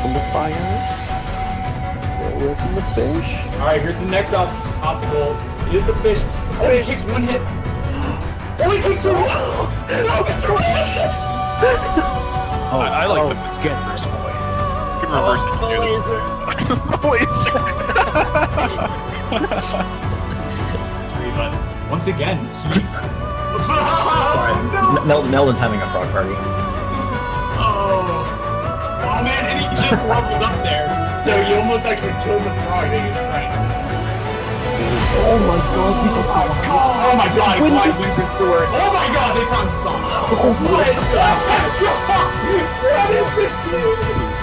from the fire. Stay away from the fish. Alright, here's the next obstacle. It is the fish. Oh, it takes one hit. Oh, it takes two hits! No, Mr. Wilson! I like the mistake personally. You can reverse it. The laser. Once again, Sorry, Meldon's having a frog party. Oh man, and he just leveled up there, so you almost actually killed the frog that he was trying to. Oh my god, people. Oh my god, Glide Wings restored. Oh my god, they found Stomp. What the heck? What is this? This is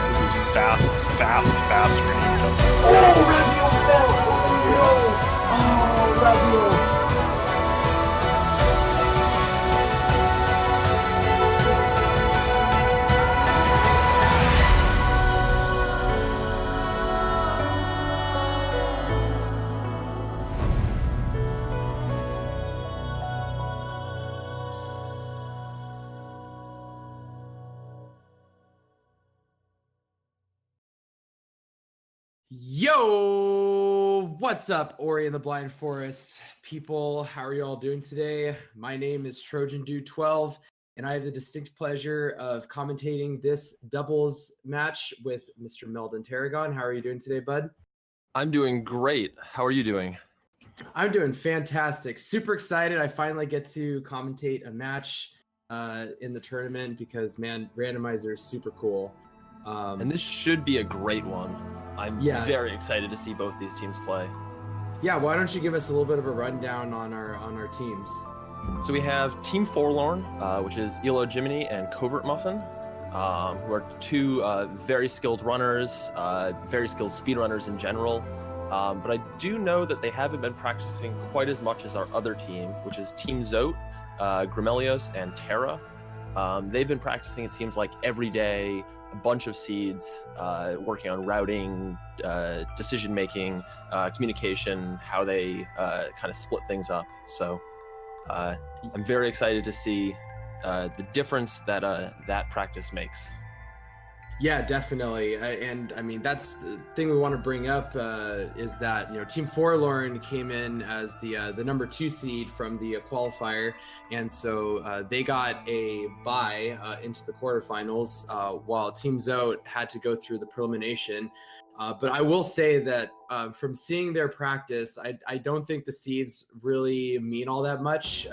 fast running. Oh, Razio fell! Oh no! Oh, Razio! Yo, what's up, Ori and the Blind Forest people? How are you all doing today? My name is Trojan Dude 12, and I have the distinct pleasure of commentating this doubles match with Mr. Meldon Tarragon. How are you doing today, bud? I'm doing great. How are you doing? I'm doing fantastic. Super excited. I finally get to commentate a match in the tournament because, man, Randomizer is super cool. And this should be a great one. I'm very excited to see both these teams play. Yeah, why don't you give us a little bit of a rundown on our teams? So we have Team Forlorn, which is Elo Jiminy and Covert Muffin, who are two very skilled runners, very skilled speedrunners in general. But I do know that they haven't been practicing quite as much as our other team, which is Team Zote, Grimelios, and Terra. They've been practicing, it seems like, every day, a bunch of seeds, working on routing, decision-making, communication, how they kind of split things up. So I'm very excited to see the difference that that practice makes. Yeah, definitely. And I mean, that's the thing we want to bring up is that, Team Forlorn came in as the number 2 seed from the qualifier. And so they got a bye into the quarterfinals while Team Zote had to go through the prelimination. But I will say that from seeing their practice, I don't think the seeds really mean all that much.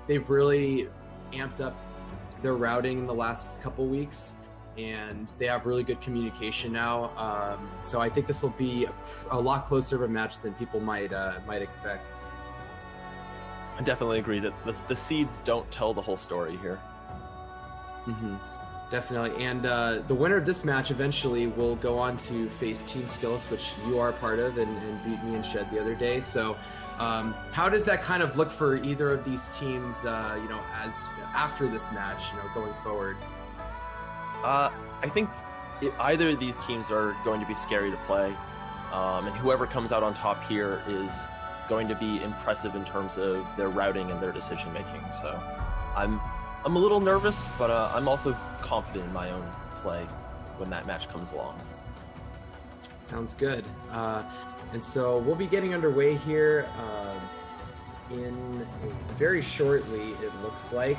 They've really amped up their routing in the last couple weeks, and they have really good communication now. So I think this will be a lot closer of a match than people might expect. I definitely agree that the seeds don't tell the whole story here. Mm-hmm. Definitely. And the winner of this match eventually will go on to face Team Skills, which you are a part of and beat me and Shed the other day. So how does that kind of look for either of these teams, as after this match, going forward? I think either of these teams are going to be scary to play, and whoever comes out on top here is going to be impressive in terms of their routing and their decision making. So I'm a little nervous, but I'm also confident in my own play when that match comes along. Sounds good. And so we'll be getting underway here in very shortly, it looks like.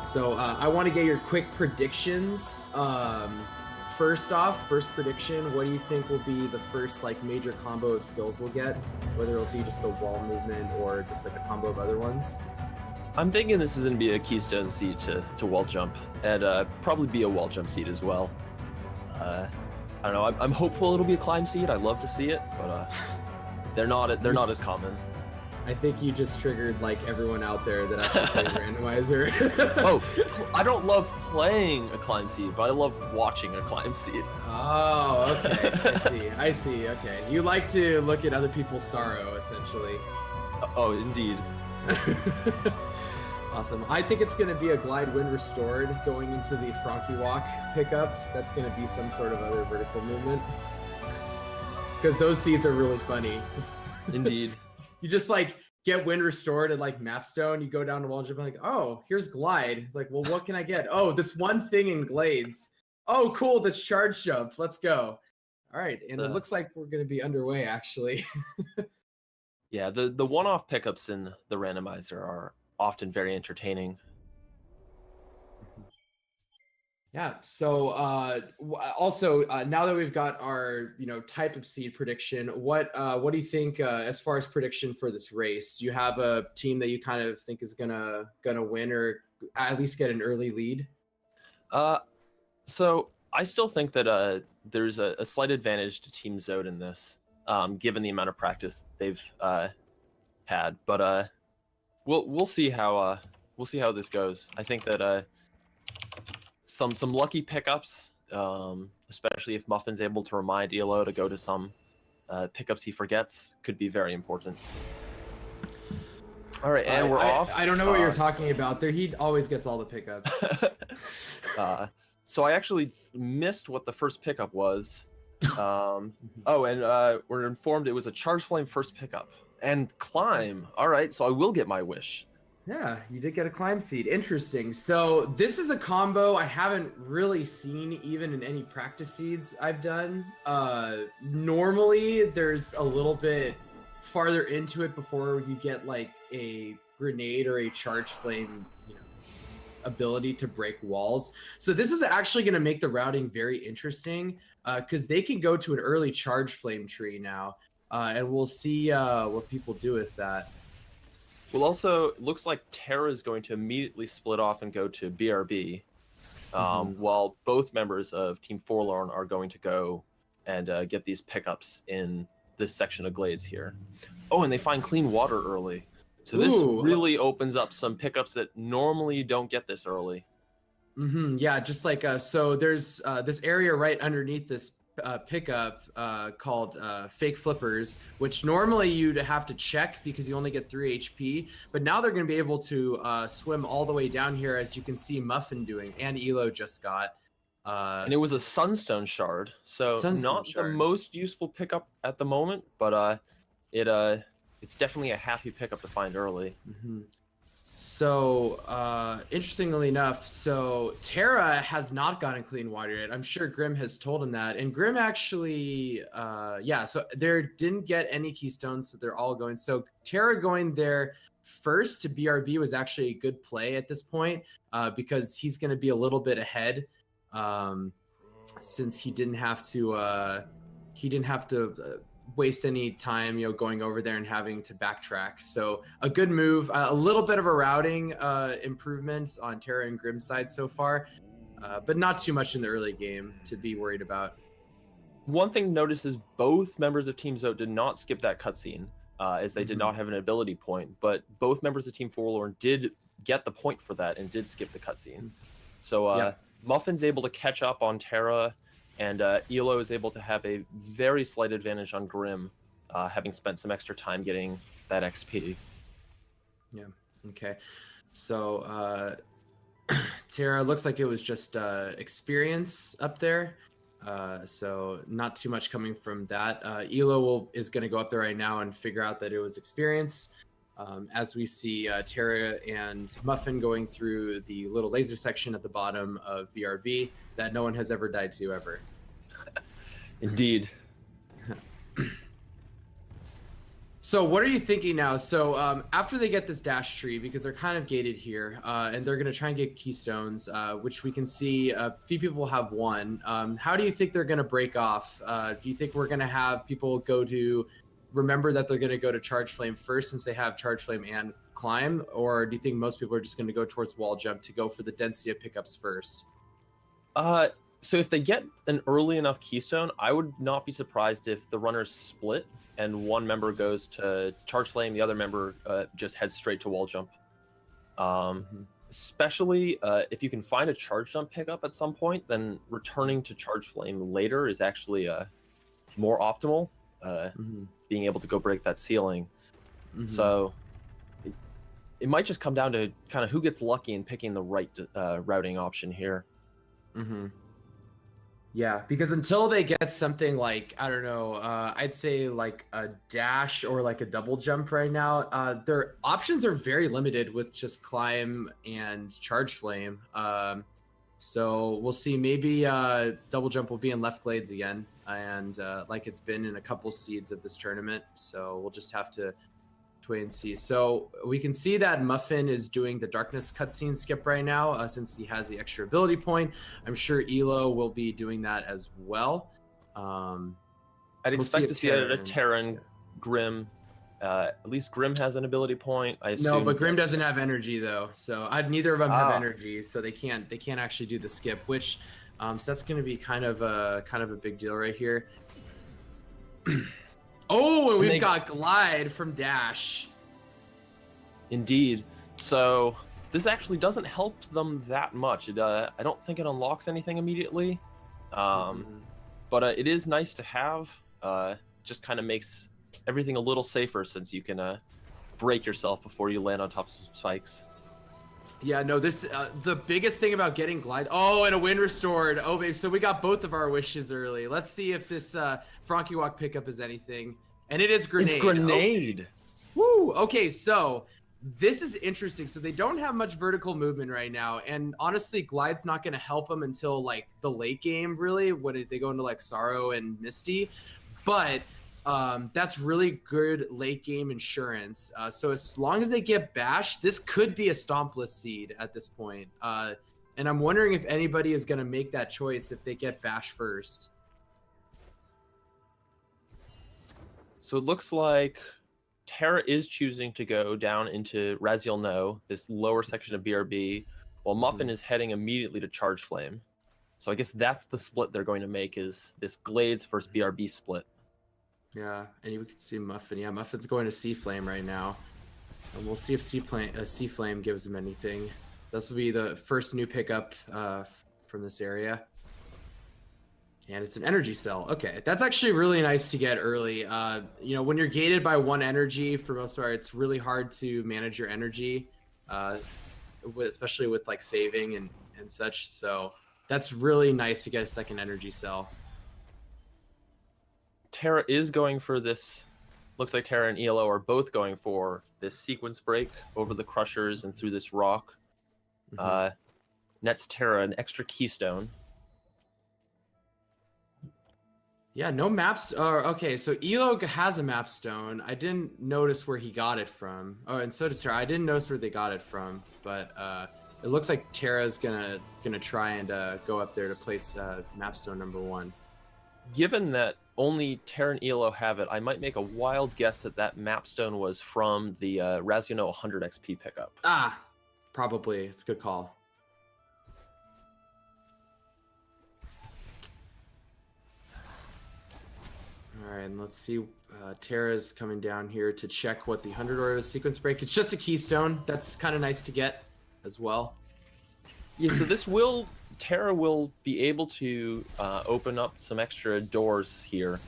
So I want to get your quick predictions. First prediction, what do you think will be the first major combo of skills we'll get? Whether it'll be just a wall movement or just a combo of other ones? I'm thinking this is going to be a keystone seed to wall jump, and probably be a wall jump seed as well. I don't know. I'm hopeful it'll be a climb seed. I'd love to see it, but they're not as common. I think you just triggered everyone out there that actually plays Randomizer. Oh, I don't love playing a climb seed, but I love watching a climb seed. Oh, okay. I see. Okay. You like to look at other people's sorrow, essentially. Oh, indeed. Awesome. I think it's going to be a Glide Wind Restored going into the Frankie Walk pickup. That's going to be some sort of other vertical movement. Because those seeds are really funny. Indeed. You just get Wind Restored at Mapstone. You go down to wall jump, oh, here's Glide. It's well, what can I get? Oh, this one thing in Glades. Oh, cool. This charge jump. Let's go. All right. And it The- looks like we're going to be underway, actually. Yeah, the one-off pickups in the randomizer are often very entertaining. Yeah. So also now that we've got our type of seed prediction, what do you think as far as prediction for this race? Do you have a team that you kind of think is gonna win or at least get an early lead? So I still think that there's a slight advantage to Team Zote in this, given the amount of practice they've had. But we'll see how this goes. I think that some lucky pickups, especially if Muffin's able to remind Elo to go to some pickups he forgets, could be very important. All right, and we're off. I don't know what you're talking about. There, he always gets all the pickups. So I actually missed what the first pickup was. Oh, and we're informed it was a Charge Flame first pickup. And Climb. All right, so I will get my wish. Yeah, you did get a Climb seed. Interesting. So this is a combo I haven't really seen even in any practice seeds I've done. Normally, there's a little bit farther into it before you get like a grenade or a Charge Flame ability to break walls. So this is actually going to make the routing very interesting because they can go to an early Charge Flame tree now, and we'll see what people do with that. Well, also, it looks like Terra is going to immediately split off and go to BRB, while both members of Team Forlorn are going to go and get these pickups in this section of Glades here. Oh, and they find clean water early. So this really opens up some pickups that normally you don't get this early. Yeah, just like so there's this area right underneath this pickup called Fake Flippers, which normally you'd have to check because you only get 3 HP, but now they're going to be able to swim all the way down here, as you can see Muffin doing, and Elo just got. And it was a Sunstone Shard, so not the most useful pickup at the moment, but it's definitely a happy pickup to find early. So, interestingly enough, so Terra has not gotten clean water yet. I'm sure Grim has told him that. And Grim actually, so they didn't get any keystones, so they're all going. So Terra going there first to BRB was actually a good play at this point, because he's going to be a little bit ahead, since he didn't have to waste any time going over there and having to backtrack. So a good move, a little bit of a routing improvement on Terra and Grim's side so far, but not too much in the early game to be worried about. One thing to notice is both members of Team Zote did not skip that cutscene, as they did not have an ability point, but both members of Team Forlorn did get the point for that and did skip the cutscene. So Muffin's able to catch up on Terra, and Elo is able to have a very slight advantage on Grim, having spent some extra time getting that XP. Yeah, okay. So Terra, looks like it was just experience up there. So not too much coming from that. Elo is going to go up there right now and figure out that it was experience. As we see Terra and Muffin going through the little laser section at the bottom of BRB that no one has ever died to ever. Indeed. So what are you thinking now? So after they get this dash tree, because they're kind of gated here, and they're going to try and get keystones, which we can see a few people have one. How do you think they're going to break off? Do you think we're going to have people remember that they're going to go to Charge Flame first, since they have Charge Flame and Climb? Or do you think most people are just going to go towards Wall Jump to go for the density of pickups first? So if they get an early enough keystone, I would not be surprised if the runners split and one member goes to Charge Flame, the other member just heads straight to Wall Jump. Especially if you can find a Charge Jump pickup at some point, then returning to Charge Flame later is actually more optimal, being able to go break that ceiling. So it might just come down to kind of who gets lucky in picking the right routing option here. Yeah, because until they get something like, I don't know, I'd say like a dash or like a double jump right now, their options are very limited with just Climb and Charge Flame. So we'll see. Maybe double jump will be in left glades again, and like it's been in a couple seeds of this tournament. So we'll just have to wait and see. So we can see that Muffin is doing the darkness cutscene skip right now, since he has the extra ability point. I'm sure Elo will be doing that as well. I'd expect to see a Terran, Grim. At least Grim has an ability point. I assume. No, but Grim doesn't have energy though, so neither of them have energy, so they can't actually do the skip. Which, so that's going to be kind of a big deal right here. Oh, and we've got Glide from Dash. Indeed. So this actually doesn't help them that much. I don't think it unlocks anything immediately, but it is nice to have. Just kind of makes everything a little safer since you can break yourself before you land on top of some spikes. Yeah, no, this the biggest thing about getting Glide. Oh, and a wind restored. Oh, babe, so we got both of our wishes early. Let's see if this Frankie Walk pickup is anything. And it is Grenade. It's Grenade. Okay. Woo! Okay, so this is interesting. So they don't have much vertical movement right now, and honestly, Glide's not going to help them until like the late game, really, when they go into like Sorrow and Misty. But that's really good late game insurance. So as long as they get Bash, this could be a stompless seed at this point. And I'm wondering if anybody is going to make that choice if they get Bash first. So it looks like Terra is choosing to go down into Raziel No, this lower section of BRB, while Muffin is heading immediately to Charge Flame. So I guess that's the split they're going to make, is this Glades versus BRB split. Yeah, and you can see Muffin. Yeah, Muffin's going to Sea Flame right now. And we'll see if Sea Flame gives him anything. This will be the first new pickup from this area. And it's an energy cell. Okay, that's actually really nice to get early. You know, when you're gated by one energy, for most part, it's really hard to manage your energy, especially with like saving and such. So that's really nice to get a second energy cell. Terra is going for this. Looks like Terra and ELO are both going for this sequence break over the crushers and through this rock. Nets Terra an extra keystone. Yeah, no maps. Okay, so Elo has a map stone. I didn't notice where he got it from. Oh, and so does Terra. I didn't notice where they got it from, but it looks like Terra's gonna try and go up there to place map stone number 1. Given that only Terra and ELO have it, I might make a wild guess that that map stone was from the Raziel No 100 XP pickup. Ah, probably. It's a good call. All right, and let's see. Terra's coming down here to check what the 100 order sequence break. It's just a keystone. That's kind of nice to get as well. Yeah, so this will... Terra will be able to open up some extra doors here,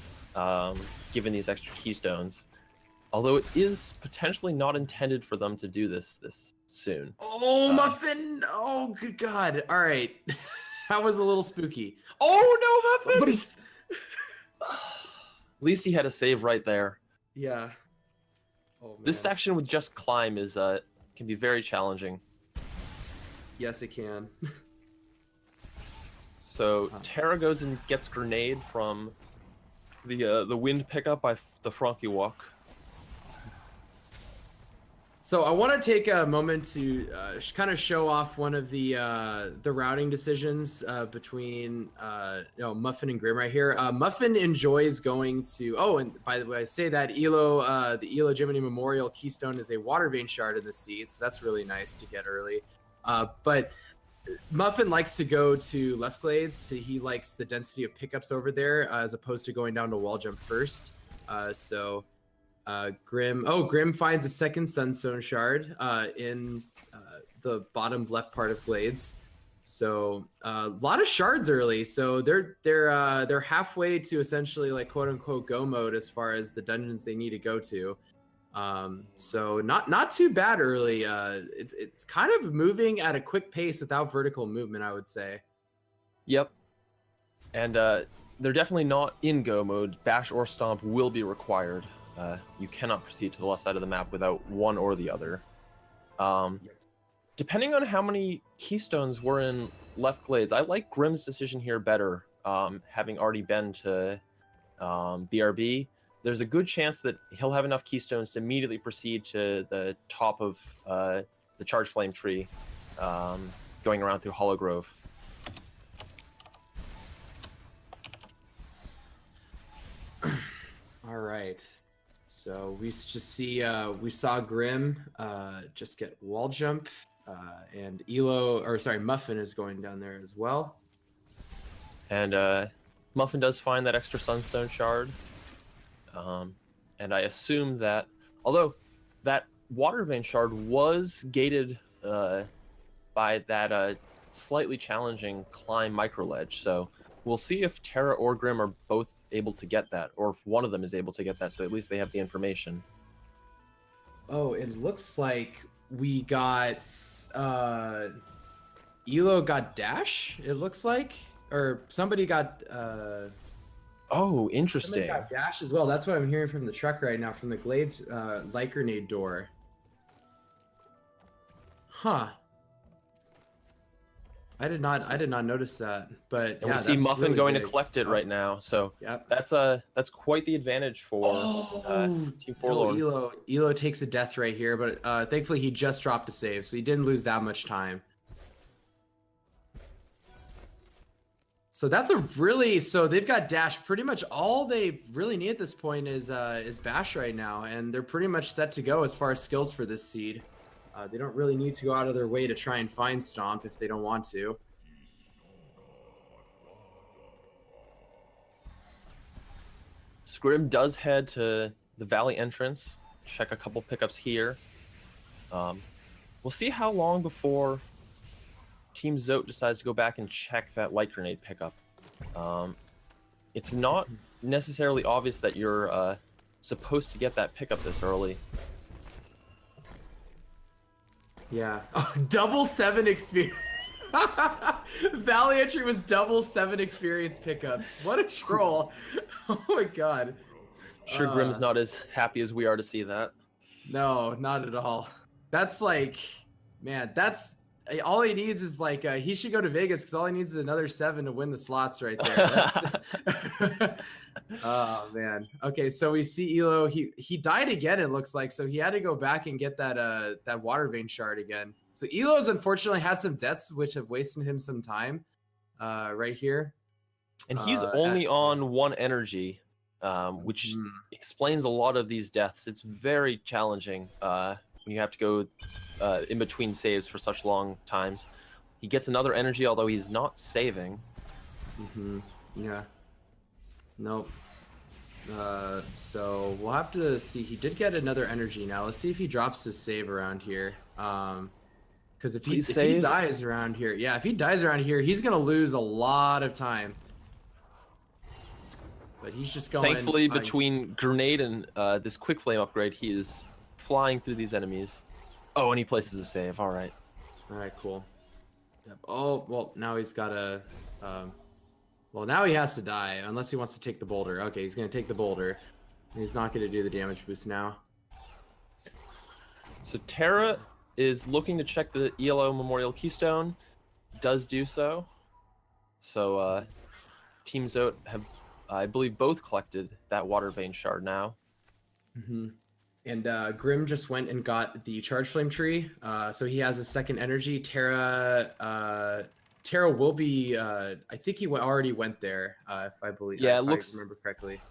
given these extra keystones. Although it is potentially not intended for them to do this soon. Oh, Muffin! Oh, good God. All right. That was a little spooky. Oh, no, Muffin! But he's... At least he had a save right there. Yeah. Oh, man. This section with just climb is can be very challenging. Yes, it can. So Terra goes and gets grenade from the wind pickup by the Frankie Walk. So I want to take a moment to kind of show off one of the routing decisions between Muffin and Grim right here. Muffin enjoys going to. Oh, and by the way, I say that the Elo Jiminy Memorial Keystone is a water vein shard in the seed, so that's really nice to get early. But Muffin likes to go to left glades, so he likes the density of pickups over there as opposed to going down to wall jump first. Grim finds a second sunstone shard in the bottom left part of glades. So a lot of shards early. So they're halfway to essentially like quote unquote go mode as far as the dungeons they need to go to. So not too bad early. It's kind of moving at a quick pace without vertical movement, I would say. Yep. And they're definitely not in go mode. Bash or Stomp will be required. You cannot proceed to the left side of the map without one or the other. Depending on how many keystones were in left glades. I like Grimm's decision here better, having already been to BRB. There's a good chance that he'll have enough keystones to immediately proceed to the top of the Charge Flame tree, going around through Hollow Grove. All right. So we just see we saw Grimm just get wall jump, and Muffin is going down there as well. And Muffin does find that extra Sunstone shard. And I assume that, although that Water Vein shard was gated by that slightly challenging climb micro ledge, so we'll see if Terra or Grimm are both elo to get that, or if one of them is able to get that, so at least they have the information. Oh, it looks like we got Elo got dash. It looks like, or somebody got. Oh, interesting. Somebody got dash as well. That's what I'm hearing from the truck right now, from the Glades light grenade door. Huh. I did not notice that, but and yeah, we see that's Muffin really going big. to collect it right now, so Yep. that's quite the advantage for Team Forlorn. Elo takes a death right here, but thankfully he just dropped a save, so he didn't lose that much time. So that's so they've got dash. Pretty much all they really need at this point is bash right now, and they're pretty much set to go as far as skills for this seed. They don't really need to go out of their way to try and find Stomp if they don't want to. Scrim does head to the valley entrance, check a couple pickups here. We'll see how long before Team Zote decides to go back and check that light grenade pickup. It's not necessarily obvious that you're supposed to get that pickup this early. Yeah. Oh, double 7 experience. Valley entry was double 7 experience pickups. What a troll. Oh my god. Sure, Grimm's not as happy as we are to see that. No, not at all. That's like, man, that's all he needs is like he should go to Vegas because all he needs is another 7 to win the slots right there. Oh man. Okay, so we see Elo. He died again. It looks like, so he had to go back and get that water vein shard again. So Elo's unfortunately had some deaths which have wasted him some time right here. And he's only on 1 energy, which explains a lot of these deaths. It's very challenging when you have to go in between saves for such long times. He gets another energy, although he's not saving. Yeah. Nope. So we'll have to see. He did get another energy now. Let's see if he drops his save around here. Because if he dies around here, yeah, if he dies around here, he's gonna lose a lot of time. But he's just going. Thankfully, between grenade and this quick flame upgrade, he is flying through these enemies. Oh, and he places a save. All right. All right, cool. Yep. Oh, well, now he's got a. Well, now he has to die unless he wants to take the boulder. Okay, he's gonna take the boulder. He's not gonna do the damage boost now. So Terra is looking to check the ELO Memorial Keystone. Does do so. So Team Zote have, I believe, both collected that water vein shard now. And Grimm just went and got the charge flame tree, so he has a second energy. Terra will be. I think he already went there. If I believe. Yeah, if it looks. I remember correctly.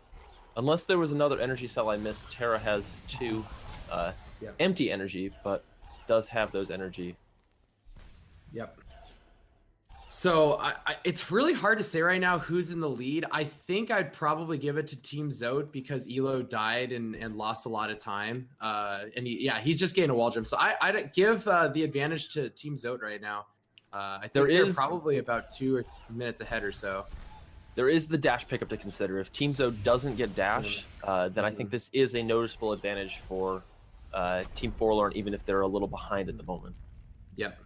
Unless there was another energy cell I missed, Terra has 2 empty energy, but does have those energy. Yep. So it's really hard to say right now who's in the lead. I think I'd probably give it to Team Zote because Elo died and lost a lot of time. And he's just getting a wall jump. So I'd give the advantage to Team Zote right now. I think they're probably about 2 or 3 minutes ahead or so. There is the dash pickup to consider. If Team Zote doesn't get dash, then I think this is a noticeable advantage for Team Forlorn, even if they're a little behind at the moment. Yep.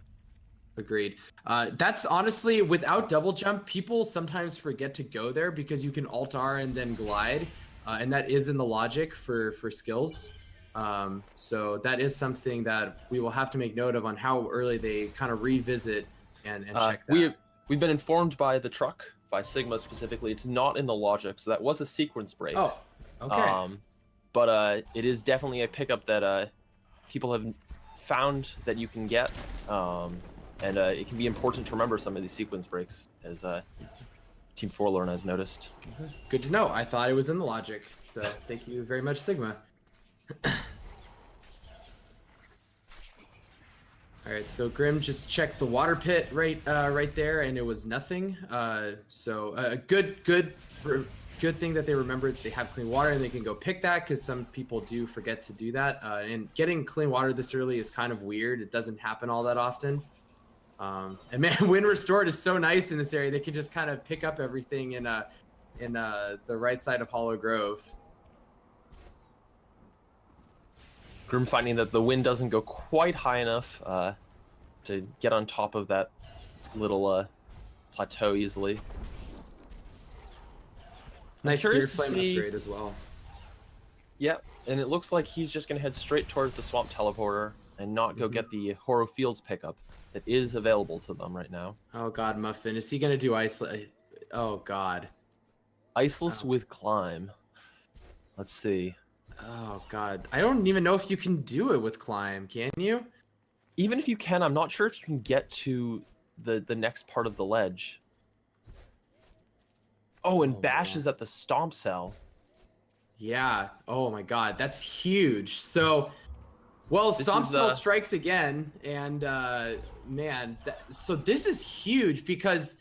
Agreed. That's honestly, without double jump, people sometimes forget to go there because you can Alt-R and then glide, and that is in the logic for skills. So that is something that we will have to make note of on how early they kind of revisit and check that. we've been informed by the truck, by Sigma specifically, it's not in the logic, so that was a sequence break. Oh, okay. But it is definitely a pickup that people have found that you can get, and it can be important to remember some of these sequence breaks, as Team Forlorn has noticed. Good to know. I thought it was in the logic, so thank you very much, Sigma. All right, so Grim just checked the water pit right there, and it was nothing. So good thing that they remembered they have clean water and they can go pick that, because some people do forget to do that. And getting clean water this early is kind of weird. It doesn't happen all that often. And man, Wind Restored is so nice in this area. They can just kind of pick up everything in the right side of Hollow Grove. Grim finding that the wind doesn't go quite high enough to get on top of that little plateau easily. Nice Spear curious to Flame see- upgrade as well. Yep, and it looks like he's just going to head straight towards the Swamp Teleporter and not go get the Horror Fields pickup that is available to them right now. Oh god, Muffin. Is he going to do ice? Oh god. Iceless with Climb. Let's see. Oh god. I don't even know if you can do it with Climb, can you? Even if you can, I'm not sure if you can get to the next part of the ledge. Oh, and Oh, Bash man. is at the Stomp Cell. Yeah. Oh my god, that's huge. So, well, This Stomp is, Cell strikes again, and man, so this is huge because,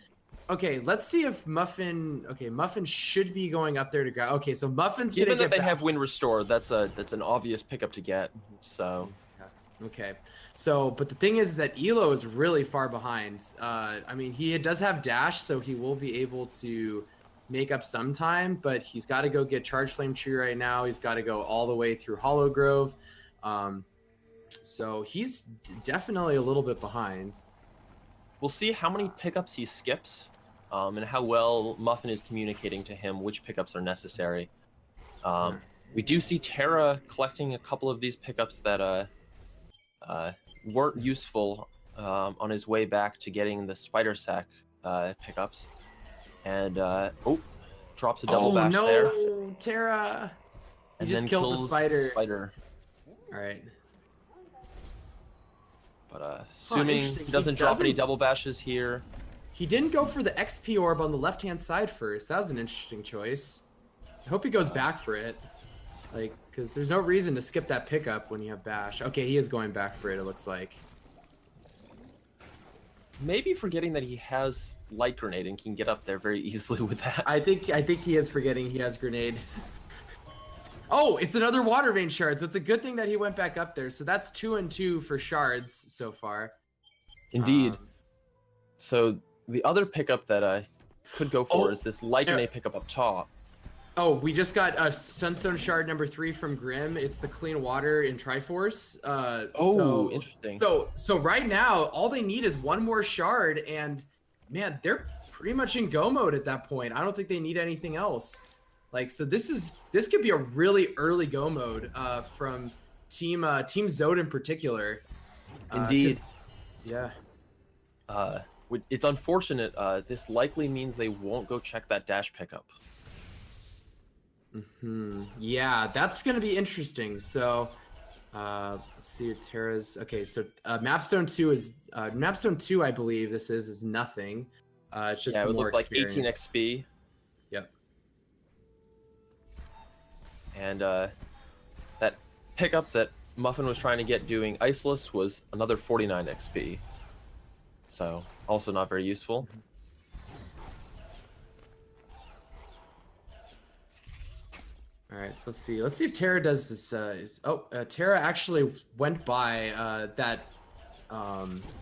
okay, let's see if Muffin. Okay, Muffin should be going up there to grab. Okay, so Muffin's Given gonna that get they back. have Wind Restore, that's an obvious pickup to get. So Okay, so but the thing is that Elo is really far behind. I mean, he does have dash, so he will be able to make up some time, but he's got to go get Charge Flame Tree right now. He's got to go all the way through Hollow Grove. So he's definitely a little bit behind. we'll see how many pickups he skips, and how well Muffin is communicating to him which pickups are necessary. We do see Terra collecting a couple of these pickups that weren't useful on his way back to getting the Spider Sack pickups. And drops a double bash no, there. Terra! He And just then killed the kills spider. All right. But assuming interesting. he doesn't drop any double bashes here. He didn't go for the XP orb on the left-hand side first. That was an interesting choice. I hope he goes back for it. Like, because there's no reason to skip that pickup when you have bash. Okay, he is going back for it, it looks like. Maybe forgetting that he has Light Grenade and can get up there very easily with that. I think he is forgetting he has grenade. Oh, it's another water vein shard, so it's a good thing that he went back up there. So that's 2 and 2 for shards so far. Indeed. So the other pickup that I could go for is this Light Grenade pickup up top. Oh, we just got a Sunstone Shard number 3 from Grim. It's the Clean Water in Triforce. Interesting. So right now, all they need is one more shard, and man, they're pretty much in go mode at that point. I don't think they need anything else. Like, so this could be a really early go mode from Team Zote in particular. Indeed. Yeah. It's unfortunate. This likely means they won't go check that dash pickup. Yeah, that's gonna be interesting. So, let's see what Terra's. Okay, so Mapstone 2 is Mapstone 2. I believe this is nothing. It's just Yeah, it would more look like 18 experience. XP. Yep. And that pickup that Muffin was trying to get doing Iceless was another 49 XP. So also not very useful. All right, so let's see if Terra does this. Terra actually went by that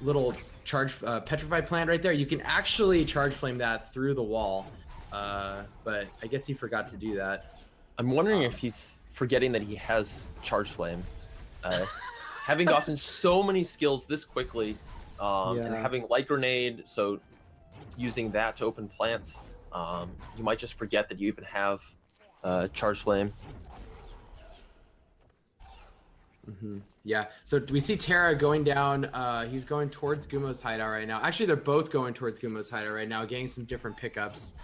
little charge petrified plant right there. You can actually charge flame that through the wall, but I guess he forgot to do that. I'm wondering if he's forgetting that he has Charge Flame. Having gotten so many skills this quickly, and having Light Grenade, so using that to open plants, you might just forget that you even have Charge Flame. Yeah. So we see Terra going down. He's going towards Gumo's hideout right now. Actually, they're both going towards Gumo's hideout right now, getting some different pickups,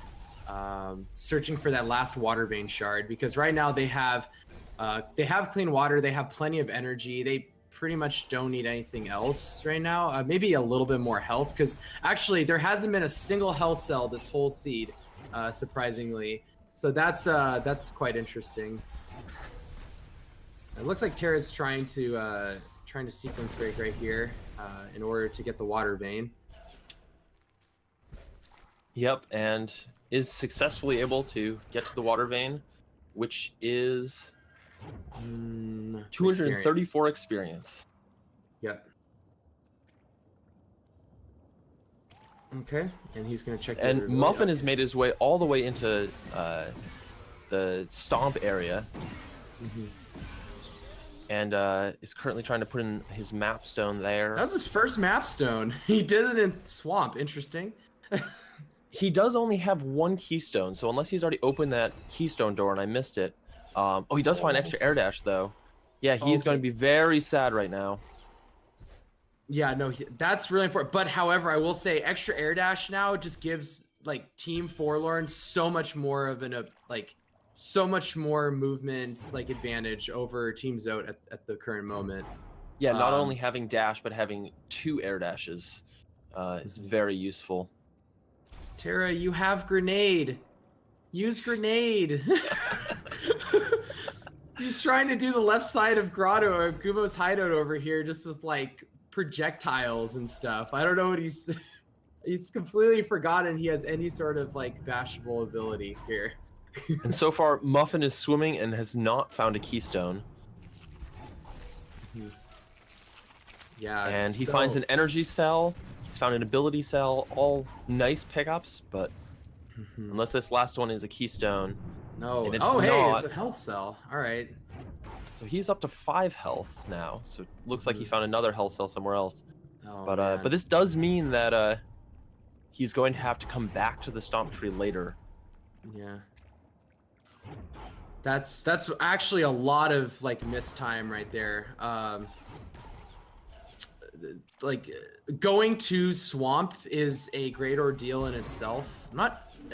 searching for that last water vein shard because right now they have clean water. They have plenty of energy. They pretty much don't need anything else right now. Maybe a little bit more health because actually there hasn't been a single health cell this whole seed, surprisingly. So that's quite interesting. It looks like Terra's trying to sequence break right here in order to get the water vein. Yep, and is successfully able to get to the water vein, which is 234 experience. Yep. Okay, and he's gonna check. And Muffin has made his way all the way into the stomp area. And is currently trying to put in his map stone there. That was his first map stone. He did it in Swamp. Interesting. He does only have one keystone, so unless he's already opened that keystone door and I missed it. Oh, he does find extra air dash though. Yeah, he's going to be very sad right now. Yeah, no, that's really important. But however, I will say extra air dash now just gives like Team Forlorn so much more of so much more movement advantage over Team Zote at the current moment. Yeah, not only having dash but having 2 air dashes is very useful. Terra, you have grenade. Use grenade. He's trying to do the left side of Grotto or Gumo's hideout over here just with projectiles and stuff. I don't know what he's completely forgotten he has any sort of bashable ability here. And so far, Muffin is swimming and has not found a keystone. Yeah. And he finds an energy cell. He's found an ability cell. All nice pickups, but unless this last one is a keystone. No. And it's it's a health cell. All right. So he's up to 5 health now. So it looks like he found another health cell somewhere else. Oh, but this does mean that he's going to have to come back to the stomp tree later. Yeah. That's actually a lot of missed time right there. Going to Swamp is a great ordeal in itself.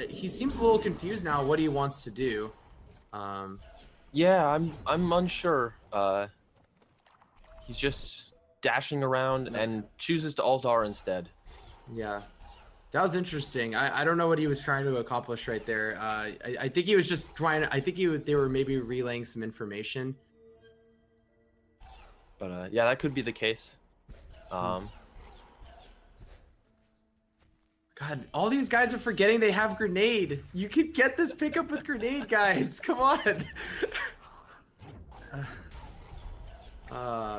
He seems a little confused now what he wants to do. Yeah, I'm unsure. He's just dashing around and chooses to alt R instead. Yeah. That was interesting. I don't know what he was trying to accomplish right there. I think he was just trying to, they were maybe relaying some information. But yeah, that could be the case. God, all these guys are forgetting they have grenade. You could get this pickup with grenade, guys. Come on.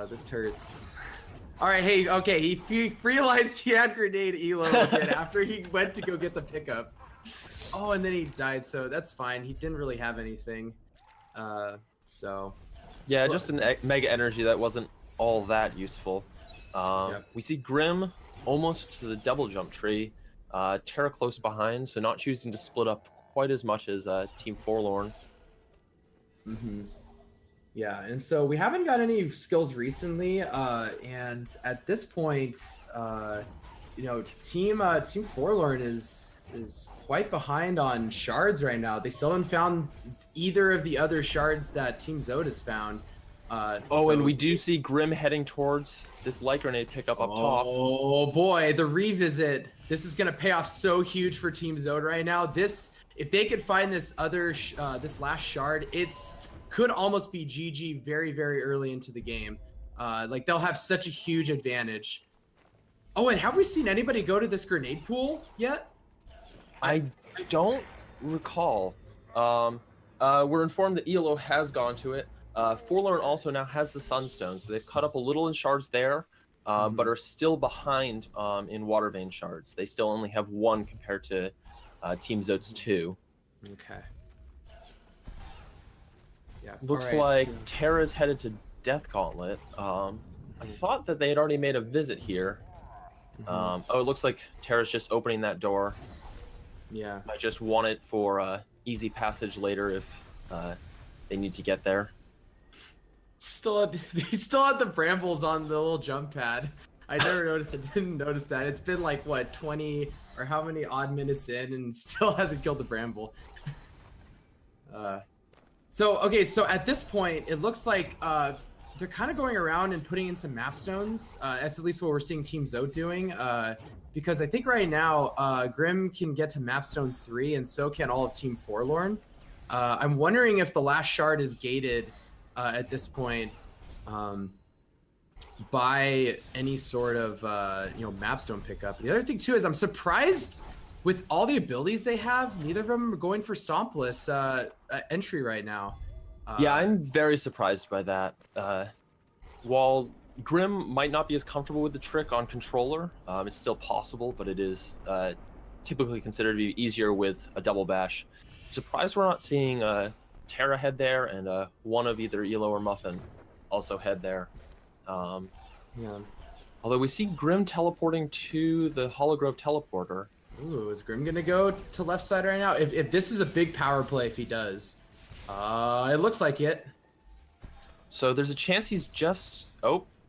This hurts. All right, hey, okay, he realized he had grenade elo again after he went to go get the pickup. Oh, and then he died, so that's fine. He didn't really have anything. So. Yeah, just an mega energy that wasn't all that useful. Yep. We see Grim almost to the double jump tree. Terra close behind, so not choosing to split up quite as much as Team Forlorn. Yeah, and so we haven't got any skills recently, and at this point, Team Forlorn is quite behind on shards right now. They still haven't found either of the other shards that Team Zote has found. And we do see Grim heading towards this light grenade pickup up top. Oh boy, the revisit. This is gonna pay off so huge for Team Zote right now. If they could find this other, this last shard, could almost be GG very, very early into the game. They'll have such a huge advantage. Oh, and have we seen anybody go to this grenade pool yet? I don't recall. We're informed that ELO has gone to it. Forlorn also now has the Sunstone, so they've cut up a little in shards there, but are still behind in water vein shards. They still only have 1 compared to Team Zote's 2. Okay. Yeah. Looks like Terra's headed to Death Gauntlet. I thought that they had already made a visit here. It looks like Terra's just opening that door. Yeah. I just want it for easy passage later if they need to get there. He still had the brambles on the little jump pad. I never noticed. I didn't notice that. It's been like what 20 or how many odd minutes in, and still hasn't killed the bramble. So at this point, it looks like they're kind of going around and putting in some map stones. That's at least what we're seeing Team Zote doing. Because I think right now, Grim can get to map stone 3, and so can all of Team Forlorn. I'm wondering if the last shard is gated at this point by any sort of mapstone pickup. The other thing too is I'm surprised with all the abilities they have. Neither of them are going for stompless entry right now. Yeah, I'm very surprised by that. While Grim might not be as comfortable with the trick on controller, it's still possible, but it is typically considered to be easier with a double bash. Surprised we're not seeing Terra head there and one of either Elo or Muffin also head there. Yeah. Although we see Grim teleporting to the Hologrove teleporter. Ooh, is Grim gonna go to left side right now? If this is a big power play, if he does, it looks like it. So there's a chance he's just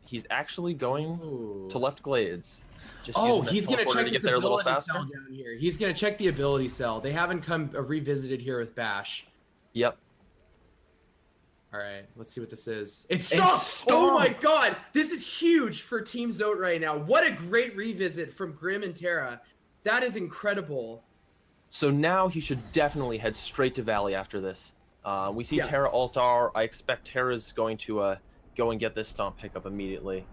he's actually going to left glades. Just He's gonna check this there a little ability faster. cell down here. He's gonna check the ability cell. They haven't come revisited here with Bash. Yep. All right, let's see what this is. It's stopped! Oh my god! This is huge for Team Zote right now. What a great revisit from Grim and Terra. That is incredible. So now he should definitely head straight to Valley after this. We see Terra Altar. I expect Terra's going to go and get this stomp pickup immediately.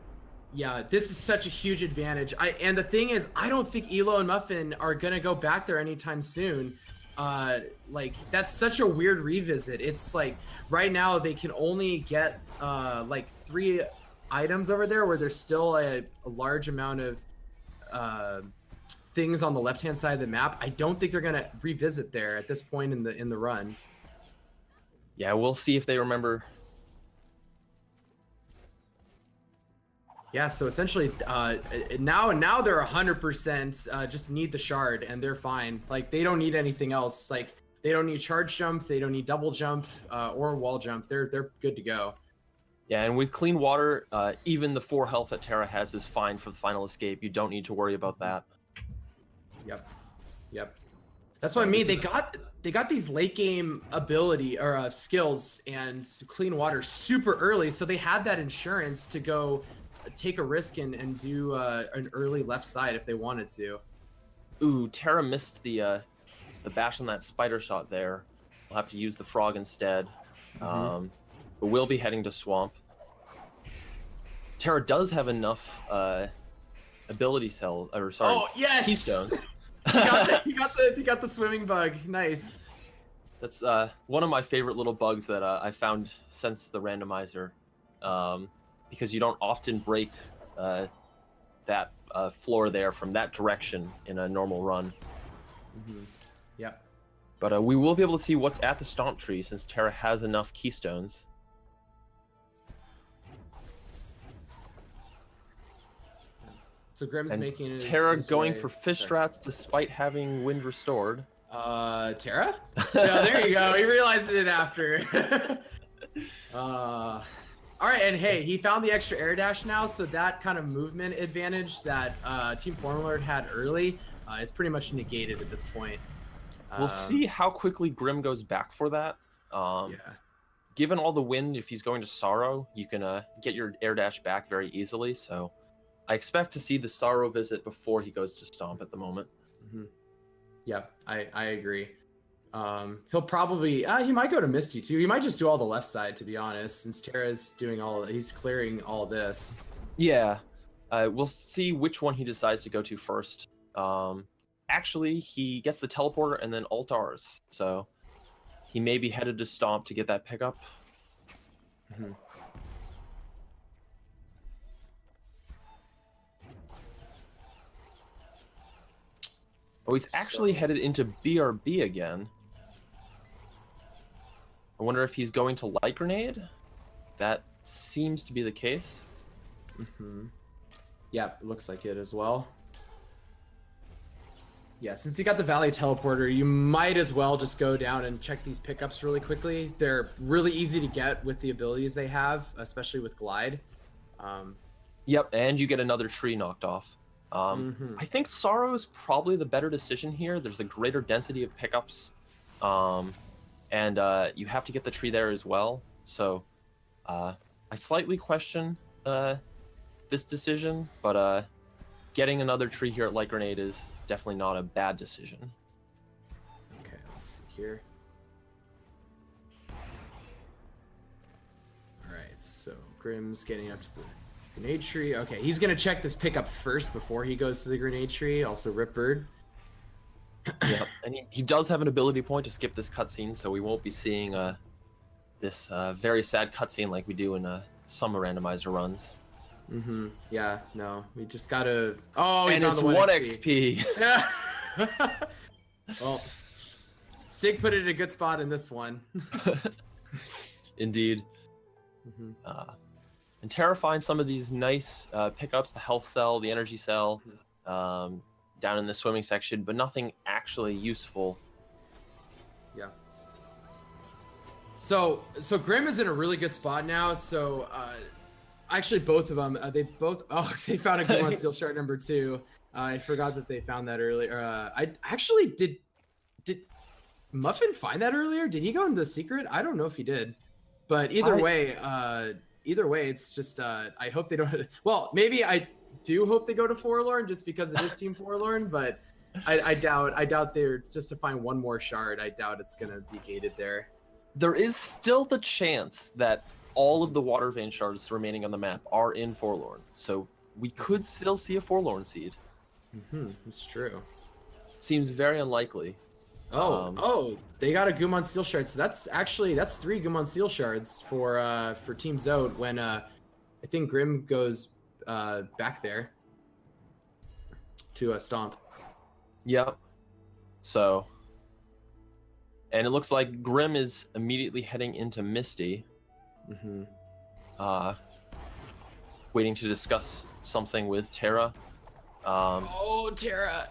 Yeah, this is such a huge advantage. And the thing is, I don't think Elo and Muffin are gonna go back there anytime soon. Like that's such a weird revisit. It's like right now they can only get like 3 items over there, where there's still a large amount of things on the left-hand side of the map. I don't think they're gonna revisit there at this point in the run. Yeah, we'll see if they remember. Yeah, so essentially, now they're 100% just need the shard and they're fine. Like they don't need anything else. Like they don't need charge jump, they don't need double jump or wall jump. They're good to go. Yeah, and with clean water, even the 4 health that Terra has is fine for the final escape. You don't need to worry about that. Yep. That's what I mean. They got these late game ability or skills and clean water super early, so they had that insurance to go take a risk and do an early left side if they wanted to. Ooh, Terra missed the bash on that spider shot there. We'll have to use the frog instead. But we'll be heading to Swamp. Terra does have enough ability cell, or sorry, keystones. he got the swimming bug. Nice. That's one of my favorite little bugs that I found since the randomizer. Because you don't often break that floor there from that direction in a normal run. Yep. But we will be able to see what's at the stomp tree since Terra has enough keystones. So Grim's making it. Terra going for fish strats despite having wind restored. Terra? Yeah, there you go. He realized it after. All right, and hey, he found the extra air dash now, so that kind of movement advantage that Team Forlorn had early is pretty much negated at this point. We'll see how quickly Grim goes back for that. Given all the wind, if he's going to Sorrow, you can get your air dash back very easily. So I expect to see the Sorrow visit before he goes to Stomp at the moment. Yeah, I agree. He'll probably he might go to Misty too. He might just do all the left side, to be honest, since Terra's doing he's clearing all this. Yeah, we'll see which one he decides to go to first. Actually, he gets the teleporter and then altars, so he may be headed to Stomp to get that pickup. Oh, he's actually headed into BRB again. I wonder if he's going to Light Grenade? That seems to be the case. Yeah, it looks like it as well. Yeah, since you got the Valley Teleporter, you might as well just go down and check these pickups really quickly. They're really easy to get with the abilities they have, especially with Glide. Yep, and you get another tree knocked off. I think Sorrow is probably the better decision here. There's a greater density of pickups, and you have to get the tree there as well. So I slightly question this decision, but getting another tree here at Light Grenade is definitely not a bad decision. Okay, let's see here. Alright, so Grimm's getting up to the grenade tree. Okay, he's gonna check this pickup first before he goes to the grenade tree. Also Ripbird. Yep, and he does have an ability point to skip this cutscene, so we won't be seeing this very sad cutscene like we do in some randomizer runs. Yeah, no, we just gotta. Oh, and it's 1 XP. Yeah. Well, Sig put it in a good spot in this one. Indeed. And Terra finds some of these nice pickups, the health cell, the energy cell, down in the swimming section, but nothing actually useful. Yeah. So Grimm is in a really good spot now. So actually, both of them, they found a Gumon Steel Shard number 2. I forgot that they found that earlier. I actually did Muffin find that earlier? Did he go into the secret? I don't know if he did. But either way, it's just I hope they don't. Well, maybe I do hope they go to Forlorn just because it is Team Forlorn, but I doubt they're just to find one more shard. I doubt it's gonna be gated there. There is still the chance that all of the water vein shards remaining on the map are in Forlorn, so we could still see a Forlorn seed. It's true. Seems very unlikely. They got a Gumon Steel Shard, so that's 3 Gumon Steel Shards for Team Zote when I think Grimm goes back there to Stomp. Yep. So, and it looks like Grimm is immediately heading into Misty. Waiting to discuss something with Terra. Terra.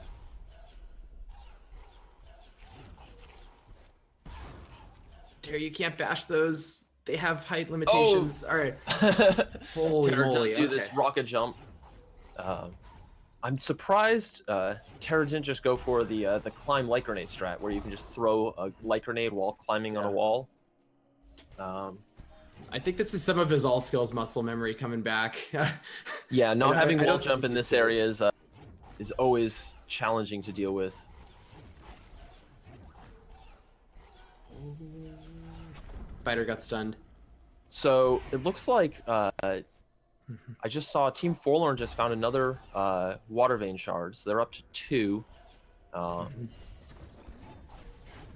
Terra, you can't bash those. They have height limitations. All right. Holy Terra moly. does do this rocket jump. I'm surprised Terra didn't just go for the climb light grenade strat, where you can just throw a light grenade while climbing on a wall. I think this is some of his all skills muscle memory coming back. Yeah, not having wall don't jump think in this this area is always challenging to deal with. Spider got stunned. So it looks like I just saw Team Forlorn just found another water vein shards. They're up to 2.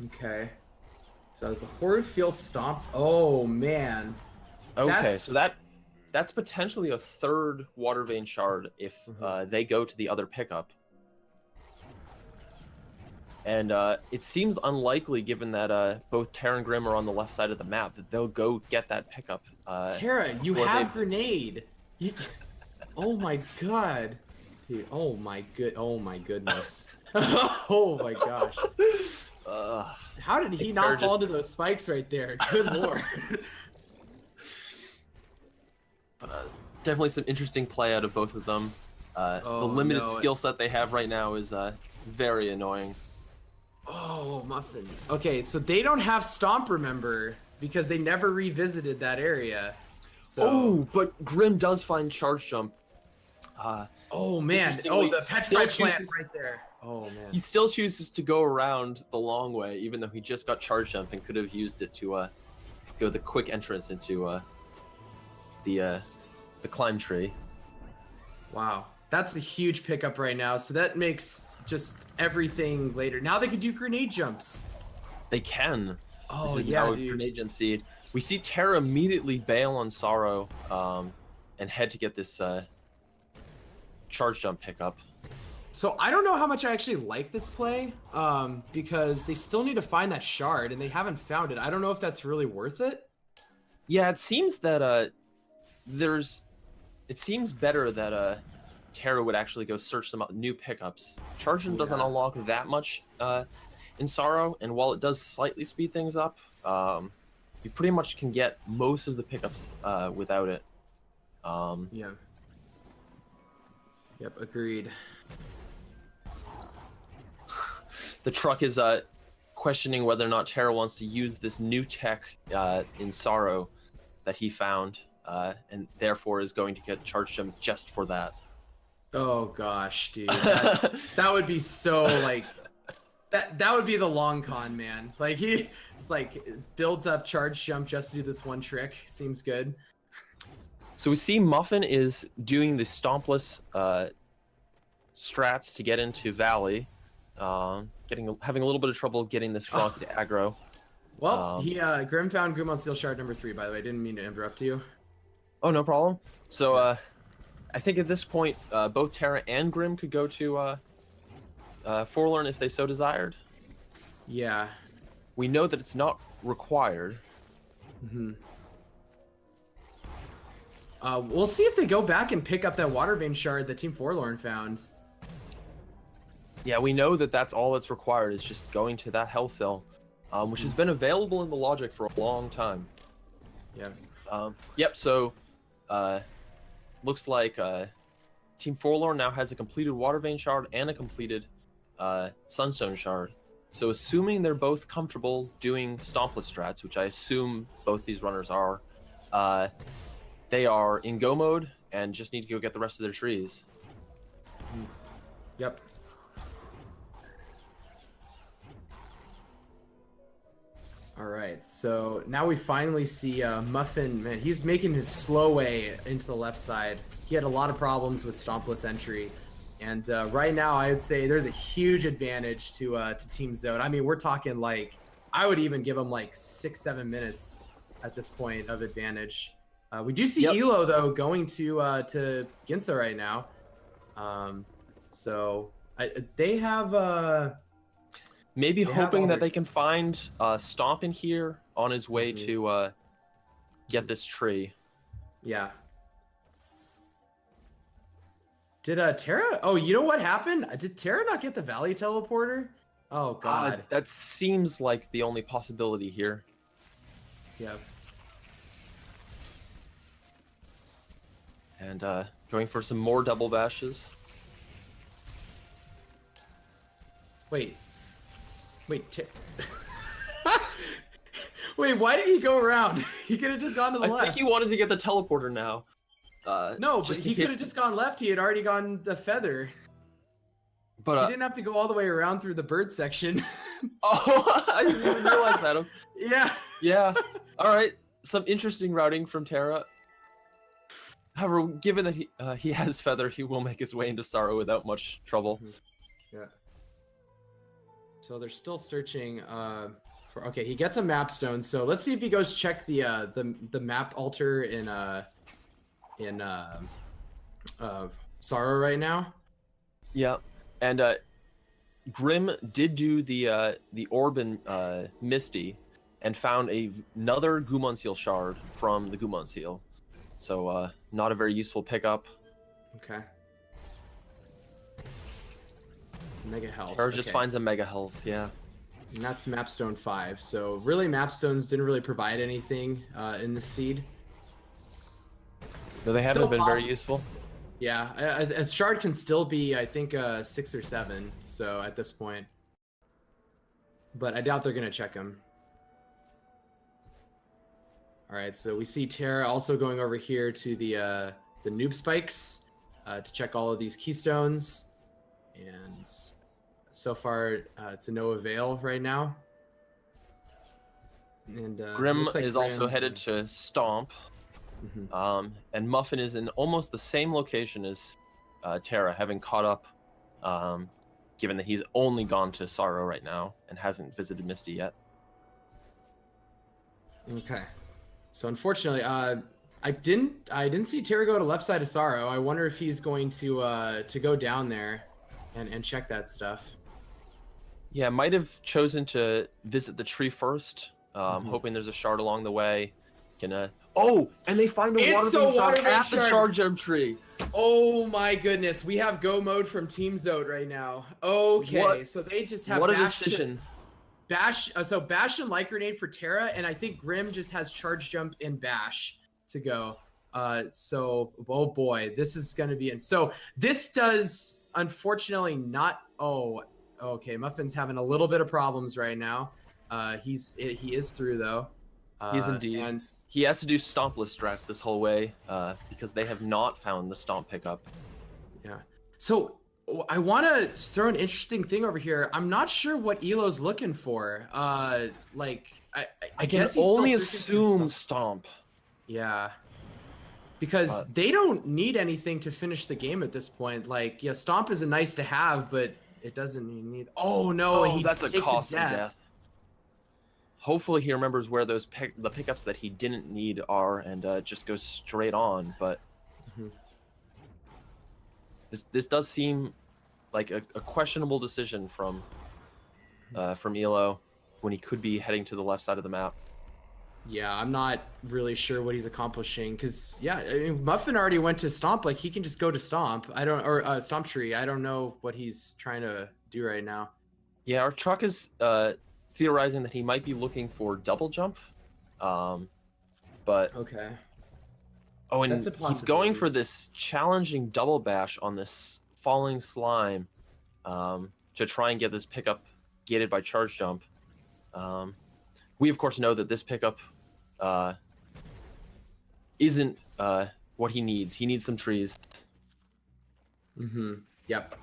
Okay. So as the Horde feels stomped. Oh man. Okay, so that's potentially a 3rd water vein shard if they go to the other pickup. And it seems unlikely, given that both Terra and Grimm are on the left side of the map, that they'll go get that pickup. Terra, you have grenade. Oh my god. Dude, oh my goodness. Oh my gosh. How did he not fall to those spikes right there? Good lord. Definitely some interesting play out of both of them. The limited skill set they have right now is very annoying. Oh, Muffin. Okay, so they don't have Stomp, remember, because they never revisited that area. So... Oh, but Grimm does find Charge Jump. Oh, man. Oh, the Petrified Plant right there. Oh, man. He still chooses to go around the long way, even though he just got Charge Jump and could have used it to go the quick entrance into the climb tree. Wow. That's a huge pickup right now, so that makes just everything later. Now they can do grenade jumps. They can. Oh, this is yeah, now a dude. grenade jump seed. We see Terra immediately bail on Sorrow and head to get this charge jump pickup. So I don't know how much I actually like this play because they still need to find that shard and they haven't found it. I don't know if that's really worth it. Yeah, it seems that it seems better that Terra would actually go search some new pickups. Charging doesn't Yeah. unlock that much in Sorrow, and while it does slightly speed things up, you pretty much can get most of the pickups without it. Yeah. Yep, agreed. The truck is questioning whether or not Terra wants to use this new tech in Sorrow that he found, and therefore is going to get Charge Jump just for that. Oh gosh, dude, that would be so like that would be the long con, man. Like it's like builds up Charge Jump just to do this one trick. Seems good. So we see Muffin is doing the stompless strats to get into Valley, having a little bit of trouble getting this frog to aggro. Well, he Grim found Gumon Steel Shard number 3, by the way. I didn't mean to interrupt you. Oh, no problem. So I think at this point, both Terra and Grim could go to Forlorn if they so desired. Yeah. We know that it's not required. Mm-hmm. We'll see if they go back and pick up that Water Vein Shard that Team Forlorn found. Yeah, we know that that's all that's required is just going to that Hell Cell, which has been available in the logic for a long time. Yeah. Yep, so looks like Team Forlorn now has a completed Water Vein Shard and a completed Sunstone Shard. So assuming they're both comfortable doing Stompless strats, which I assume both these runners are, they are in go mode and just need to go get the rest of their trees. Yep. All right, so now we finally see Muffin. Man, he's making his slow way into the left side. He had a lot of problems with Stompless entry, and right now I would say there's a huge advantage to Team Zote. I mean, we're talking like I would even give him like 6-7 minutes at this point of advantage. We do see Elo though going to Ginza right now, so they have. Maybe hoping that they can find Stomp in here on his way to get this tree. Yeah. Did Terra? Oh, you know what happened? Did Terra not get the Valley teleporter? Oh God. That seems like the only possibility here. Yeah. And going for some more double bashes. Wait, wait, why did he go around? He could have just gone to the left. I think he wanted to get the teleporter now. No, but he could have just gone left. He had already gone the feather. But he didn't have to go all the way around through the bird section. Oh, I didn't even realize that. Yeah. Yeah. All right. Some interesting routing from Terra. However, given that he has feather, he will make his way into Sorrow without much trouble. Yeah. So they're still searching for. Okay, he gets a map stone. So let's see if he goes check the map altar in Sorrow right now. Yeah, and Grim did do the Orban Misty and found another Gumon Seal shard from the Gumon Seal. So not a very useful pickup. Okay. Mega health. Terra just finds a mega health, yeah. And that's Mapstone 5. So really, Mapstones didn't really provide anything in the seed. No, they haven't been very useful. Yeah, a shard can still be, I think, 6 or 7. So at this point, but I doubt they're gonna check him. All right, so we see Terra also going over here to the noob spikes to check all of these keystones, and so far to no avail right now. And Grim is also headed to Stomp, and Muffin is in almost the same location as Terra, having caught up, given that he's only gone to Sorrow right now and hasn't visited Misty yet. Okay. So unfortunately, I didn't see Terra go to left side of Sorrow. I wonder if he's going to go down there and check that stuff. Yeah, might have chosen to visit the tree first, hoping there's a shard along the way. Can oh, and they find a It's water a beam shark water beam at the shark. charge jump tree. Oh my goodness, we have go mode from Team Zote right now. Okay, What- so they just have What a Bash decision. Bash, so Bash and Light Grenade for Terra, and I think Grim just has Charge Jump and Bash to go. So, oh boy, this is going to be... And so, this does, unfortunately, not... Oh, okay, Muffin's having a little bit of problems right now. He is through, though. He's indeed. And He has to do stompless stress this whole way because they have not found the stomp pickup. yeah. So, I want to throw an interesting thing over here. I'm not sure what Elo's looking for. Like, I I can guess he's still only searching for assume stomp. stomp. Yeah. Because they don't need anything to finish the game at this point. Like, yeah, Stomp is a nice to have, but it doesn't need... Oh, no, Oh, he that's a takes cost of death. death. Hopefully he remembers where those the pickups that he didn't need are and just goes straight on, but... Mhm. This does seem like a questionable decision from Elo when he could be heading to the left side of the map. Yeah, I'm not really sure what he's accomplishing. Because, yeah, I mean, Muffin already went to Stomp. Like, he can just go to Stomp. Or Stomp Tree. I don't know what he's trying to do right now. Yeah, our truck is theorizing that he might be looking for double jump. But Okay. oh, and That's a he's going possibility. for this challenging double bash on this falling slime to try and get this pickup gated by charge jump. We of course know that this pickup isn't what he needs. He needs some trees. Mm-hmm. Yep.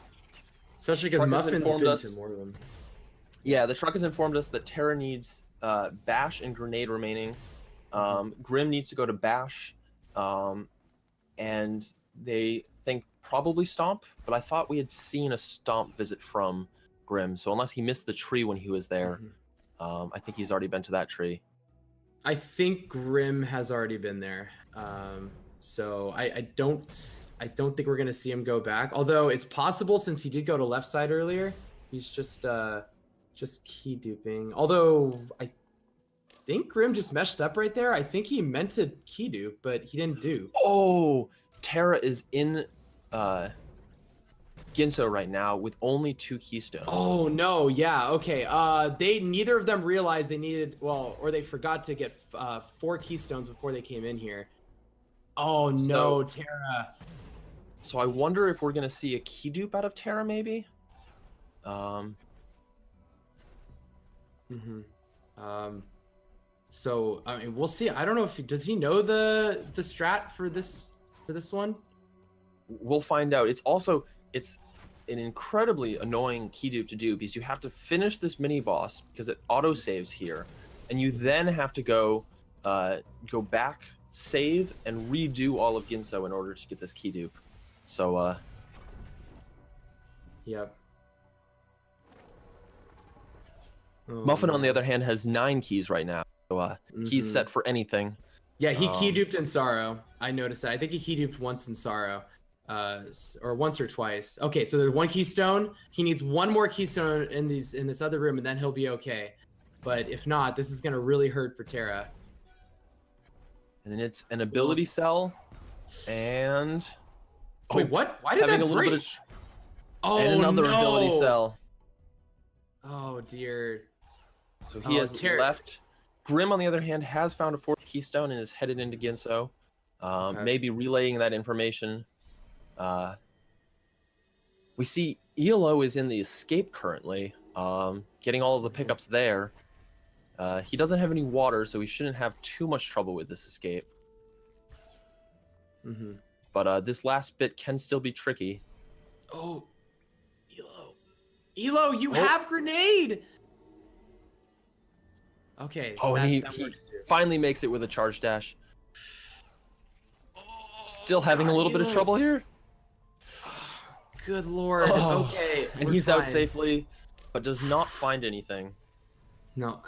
Especially because Truck has Muffin's informed been us- to more of them. Yeah, the truck has informed us that Terra needs bash and grenade remaining. Grim needs to go to bash, and they think probably stomp. But I thought we had seen a stomp visit from Grim, so unless he missed the tree when he was there, I think he's already been to that tree. I think Grim has already been there. So I don't think we're gonna see him go back. Although it's possible since he did go to left side earlier. He's just key duping. Although I think Grim just messed up right there. I think he meant to key dupe, but he didn't do. Oh, Terra is in Ginso right now with only 2 keystones. Oh no, yeah, okay. They neither of them realized they needed, well, or they forgot to get 4 keystones before they came in here. Oh no, Terra. So I wonder if we're gonna see a key dupe out of Terra, maybe. So I mean, we'll see. I don't know if does he know the strat for this one? We'll find out. It's an incredibly annoying key dupe to do because you have to finish this mini boss because it auto saves here, and you then have to go back, save, and redo all of Ginso in order to get this key dupe. So Yep. Oh, Muffin, on the no. other hand, has 9 keys right now. So he's set for anything. Yeah, he key duped in Sorrow. I noticed that. I think he key duped once in Sorrow. Or once or twice. Okay, so there's 1 keystone. He needs 1 more keystone in this other room, and then he'll be okay. But if not, this is gonna really hurt for Terra. And then it's an ability cell, and Wait, what? Why did having that a little break? bit of Oh and another no! ability cell. Oh dear. So he has left. Grim, on the other hand, has found a 4th keystone and is headed into Ginso. Maybe relaying that information. We see ELO is in the escape currently, getting all of the pickups there. He doesn't have any water, so he shouldn't have too much trouble with this escape. But this last bit can still be tricky. Oh, Elo, you have grenade. Okay. Oh, and he works too. finally makes it with a charge dash. Still having a little bit of trouble here. Good lord. Oh, Okay. And we're he's out fine. safely, but does not find anything. No.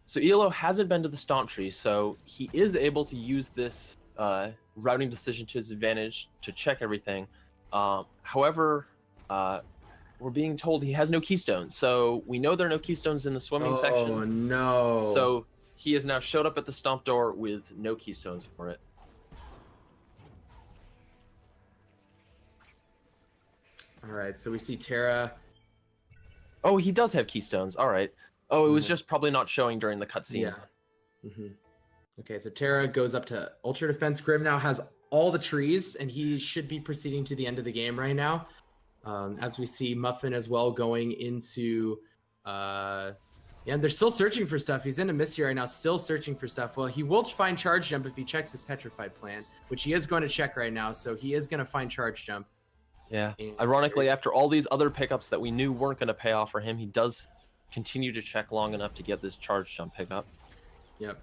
So Elo hasn't been to the stomp tree, so he is able to use this routing decision to his advantage to check everything. However, we're being told he has no keystones, so we know there are no keystones in the swimming section. Oh no. So he has now showed up at the stomp door with no keystones for it. All right, so we see Terra. Oh, he does have keystones. All right. Oh, it was just probably not showing during the cutscene. Yeah. Okay, so Terra goes up to Ultra Defense. Grim now has all the trees, and he should be proceeding to the end of the game right now. As we see Muffin as well going into... yeah, they're still searching for stuff. He's in a Misty right now, still searching for stuff. Well, he will find Charge Jump if he checks his Petrified Plant, which he is going to check right now, so he is going to find Charge Jump. Yeah. Ironically, after all these other pickups that we knew weren't going to pay off for him, he does continue to check long enough to get this Charge Jump pickup. Yep.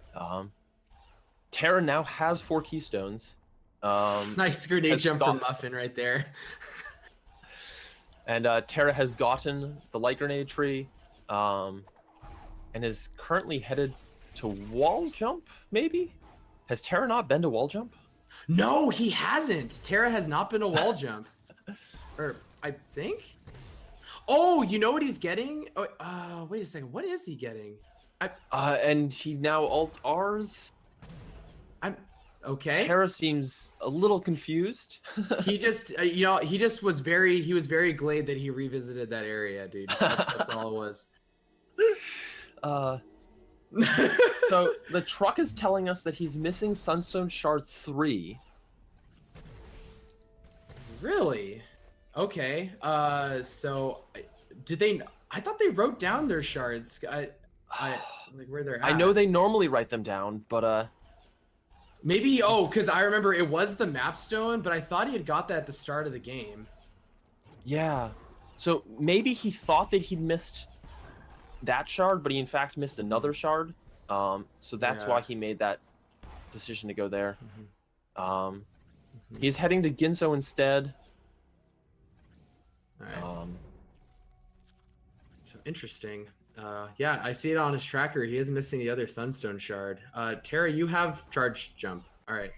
Terra now has 4 keystones. Nice grenade jump from Muffin right there. And Terra has gotten the light grenade tree, and is currently headed to wall jump, maybe? Has Terra not been to wall jump? No, he hasn't. Terra has not been a wall jump. Or, I think? Oh, you know what he's getting? Oh, wait a second. What is he getting? And he now alt-Rs. Okay. Terra seems a little confused. He just, he was very glad that he revisited that area, dude. That's all it was. So the truck is telling us that he's missing Sunstone Shard 3. Really? Okay. So did they? I thought they wrote down their shards. I like where they're at. I know they normally write them down, but maybe because I remember it was the mapstone, but I thought he had got that at the start of the game. Yeah. So maybe he thought that he'd missed that shard, but he in fact missed another shard. So that's why he made that decision to go there. He's heading to Ginso instead. All right. So interesting. Yeah, I see it on his tracker. He is missing the other Sunstone shard. Terra, you have Charge Jump. All right.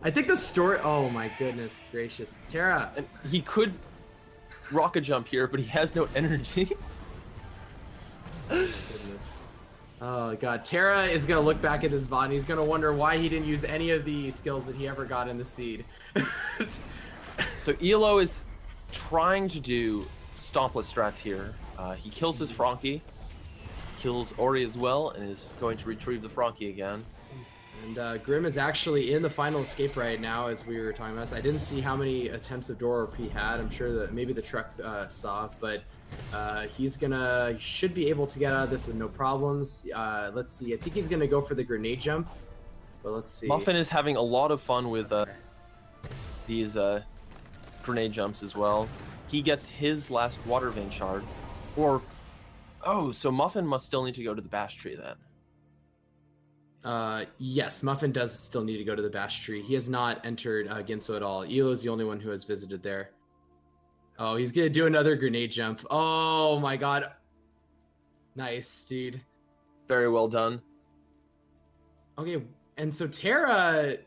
I think the story. Oh my goodness gracious, Terra. And he could rocket jump here, but he has no energy. Goodness. Oh god, Terra is gonna look back at his VOD and he's gonna wonder why he didn't use any of the skills that he ever got in the seed. So Elo is trying to do stompless strats here. He kills his Frankie, kills Ori as well, and is going to retrieve the Frankie again. And Grim is actually in the final escape right now, as we were talking about. I didn't see how many attempts of door open he had. I'm sure that maybe the truck saw, but he should be able to get out of this with no problems. Let's see. I think he's gonna go for the grenade jump, but let's see. Muffin is having a lot of fun with these grenade jumps as well. He gets his last water vein shard, so Muffin must still need to go to the bash tree then. Yes, Muffin does still need to go to the bash tree. He has not entered Ginso at all. Elo is the only one who has visited there. Oh, he's gonna do another grenade jump. Oh my god. Nice, dude. Very well done. Okay, and so Terra...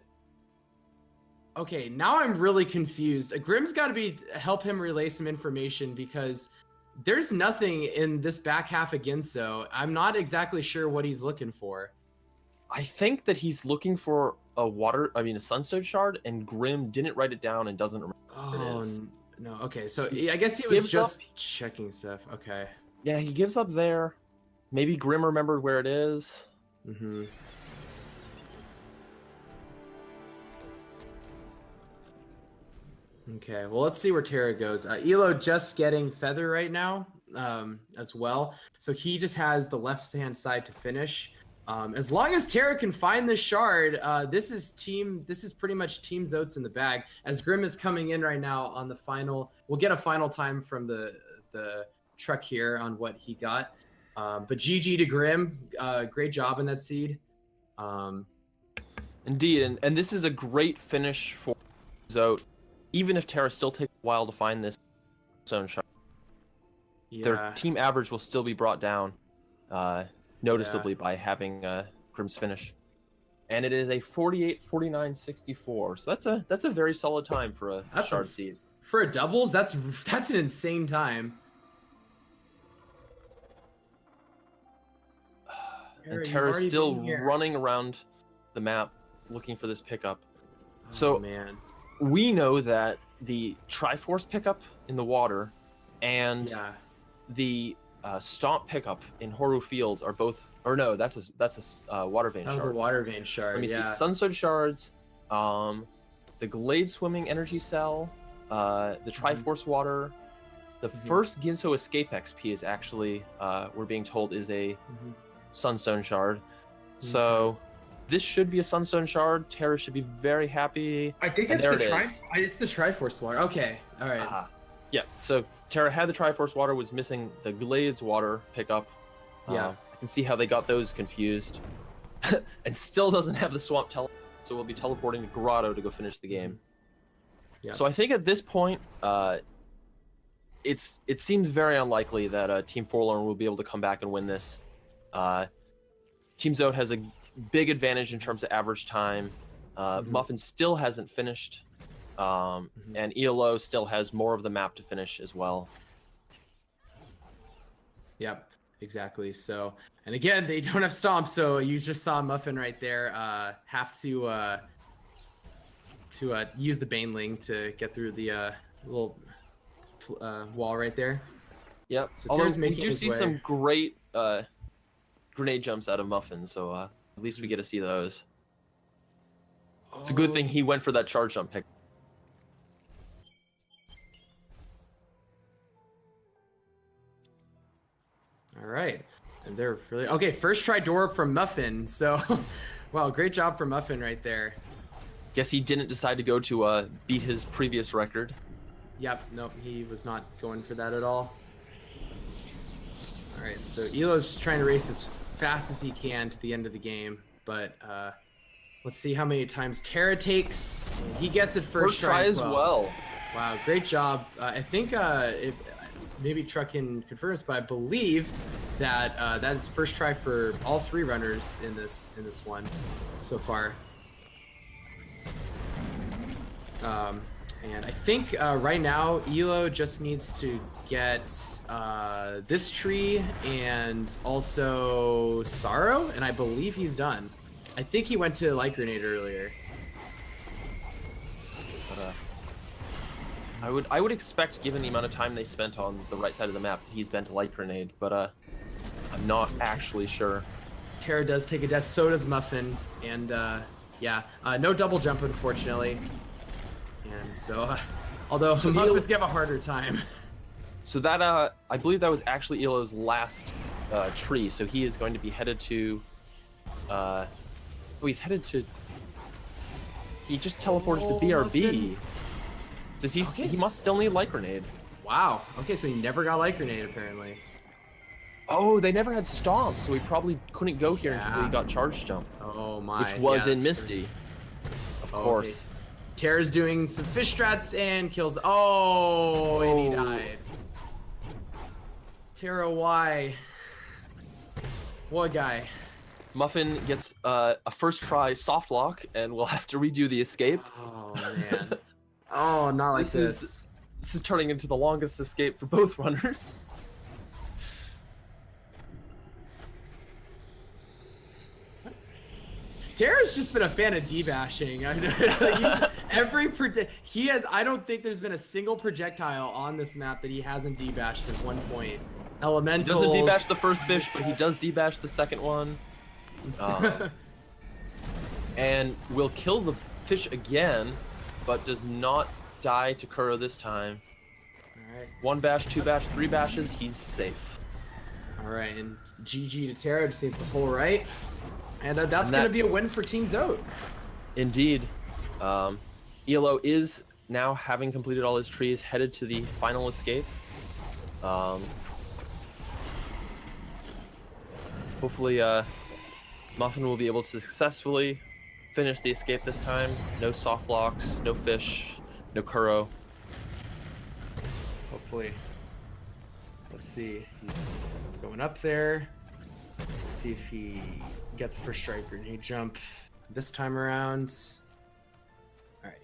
Okay, now I'm really confused. Grim's got to help him relay some information because there's nothing in this back half of Ginso. I'm not exactly sure what he's looking for. I think that he's looking for a Sunstone shard, and Grim didn't write it down and doesn't remember where it is. No. Okay, so I guess he was just checking stuff. Okay. Yeah, he gives up there. Maybe Grim remembered where it is. Mm-hmm. Okay, well, let's see where Terra goes. Elo just getting Feather right now as well. So he just has the left-hand side to finish. As long as Terra can find this shard, this is pretty much Team Zotes in the bag. As Grim is coming in right now on the final, we'll get a final time from the truck here on what he got. But GG to Grim, great job in that seed. Indeed, and this is a great finish for Zote. Even if Terra still takes a while to find this zone shot, their team average will still be brought down noticeably by having Grim's finish. And it is a 48-49-64, so that's a very solid time for a shard seed. For a doubles, that's an insane time. Tara, and you've Tara's already still been here. running around the map looking for this pickup. Oh, So man. we know that the Triforce pickup in the water and Yeah. the Stomp pickup in Horu Fields are both, or no, that's a Water Vein That was a shard. water vein shard. Let me yeah. see, Sunstone shards, the Glade Swimming Energy Cell, the Triforce Water. The first Ginso Escape XP is actually, we're being told, is a Sunstone shard. So this should be a Sunstone shard. Terra should be very happy. I think And it's there the it is. It's the Triforce water. Okay. All right. Yeah, so Terra had the Triforce water, was missing the Glades water pickup. Yeah. I can see how they got those confused. And still doesn't have the swamp teleport, so we'll be teleporting to Grotto to go finish the game. Yeah. So I think at this point, it seems very unlikely that Team Forlorn will be able to come back and win this. Team Zote has a big advantage in terms of average time. Muffin still hasn't finished. And ELO still has more of the map to finish as well. Yep, exactly. So, and again, they don't have Stomp, so you just saw Muffin right there have to use the Baneling to get through the little wall right there. Yep. So Although Tara's we making do his see way. some great grenade jumps out of Muffin, so at least we get to see those. It's a good thing he went for that charge jump pick. All right, and they're really okay. First try door up from Muffin. So, wow, great job for Muffin right there. Guess he didn't decide to go to beat his previous record. Yep, nope, he was not going for that at all. All right, so Elo's trying to race as fast as he can to the end of the game, but let's see how many times Terra takes. He gets it first try as well. Wow, great job. I think maybe Truck can confirm this, but I believe that that is first try for all three runners in this one so far. And I think right now Elo just needs to get this tree and also Sorrow, and I believe he's done. I think he went to Light Grenade earlier. But, I would expect, given the amount of time they spent on the right side of the map, he's been to Light Grenade, but I'm not actually sure. Terra does take a death, so does Muffin, and yeah, no double jump unfortunately. And so, although Muffin's gonna have a harder time. So that I believe that was actually Elo's last tree, so he is going to be headed to. Oh, he's headed to. He just teleported to BRB. Muffin. Does he? Okay. He must still need Light Grenade. Wow. Okay, so he never got Light Grenade apparently. Oh, they never had Stomp, so he probably couldn't go here until Yeah. he got Charge Jump, Oh my. which was yeah, in that's Misty. Of Okay. course. Terra's doing some fish strats and kills. Oh, and he Oh. died. Terra, why? What guy? Muffin gets a first try soft lock, and we'll have to redo the escape. Oh man. Oh, not like this. This is turning into the longest escape for both runners. Terra's just been a fan of debashing. I know, he has. I don't think there's been a single projectile on this map that he hasn't debashed at one point. He Elementals. doesn't debash the first fish, but he does debash the second one. And will kill the fish again, but does not die to Kuro this time. All right. 1 bash, 2 bash, 3 bashes, he's safe. All right, and GG to Terra, just needs to pull right. And that's And going to that- be a win for Team Zote. Indeed. ELO is now, having completed all his trees, headed to the final escape. Hopefully, Muffin will be able to successfully finish the escape this time. No soft locks, no fish, no Kuro. Hopefully. Let's see. He's going up there. Let's see if he gets a first strike grenade jump this time around. All right.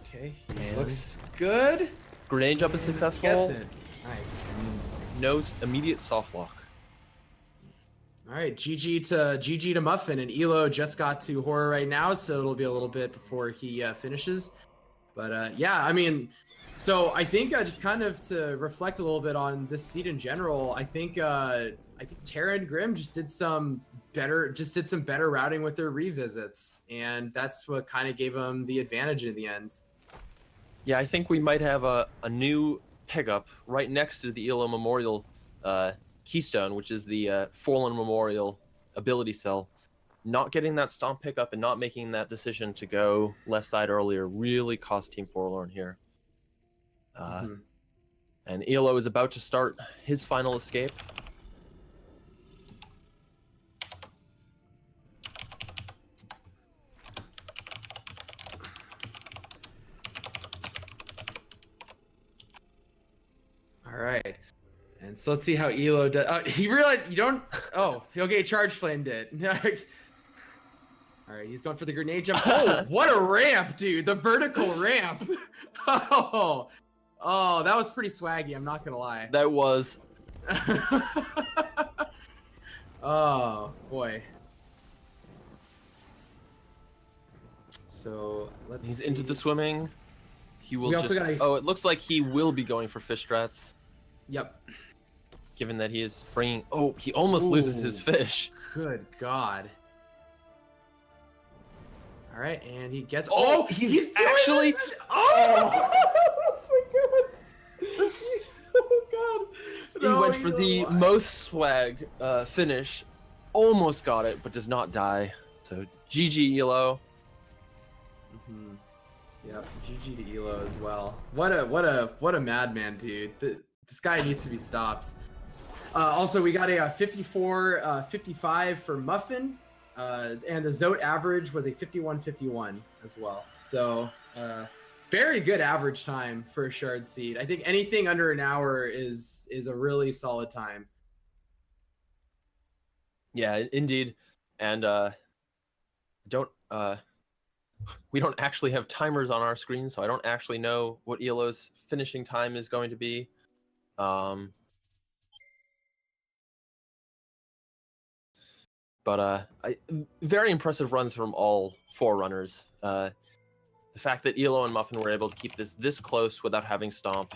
Okay. He And- looks good. Grenade jump is successful. Gets it. Nice. No immediate soft lock. All right, GG to Muffin, and Elo just got to Horror right now, so it'll be a little bit before he finishes. But yeah, I mean, so I think just kind of to reflect a little bit on this seed in general, I think Tara and Grim just did some better routing with their revisits, and that's what kind of gave them the advantage in the end. Yeah, I think we might have a new pickup right next to the Elo Memorial Keystone, which is the Forlorn Memorial ability cell. Not getting that stomp pickup and not making that decision to go left side earlier really cost Team Forlorn here. And Elo is about to start his final escape. All right. And so let's see how Elo does. He realized you don't. Oh, okay. Charge flamed it. All right, he's going for the grenade jump. Oh, what a ramp, dude! The vertical ramp. Oh, that was pretty swaggy. I'm not gonna lie. That was. Oh boy. So let's. He's see. into the swimming. He will We also just. gotta- Oh, it looks like he will be going for fish strats. Yep. Given that he is bringing. Oh, he almost loses his Ooh. fish. Good God. All right, and he gets. Oh, he's doing actually- it! Oh, oh my God! Oh God! He went for the most swag finish. Almost got it, but does not die. So GG Elo. Yep, GG to Elo as well. What a madman, dude. This guy needs to be stopped. Also, we got a 54-55 for Muffin, and the Zote average was a 51-51 as well. So, very good average time for a shard seed. I think anything under an hour is a really solid time. Yeah, indeed. And we don't actually have timers on our screen, so I don't actually know what Elo's finishing time is going to be. But very impressive runs from all four runners. The fact that Elo and Muffin were able to keep this close without having stomp,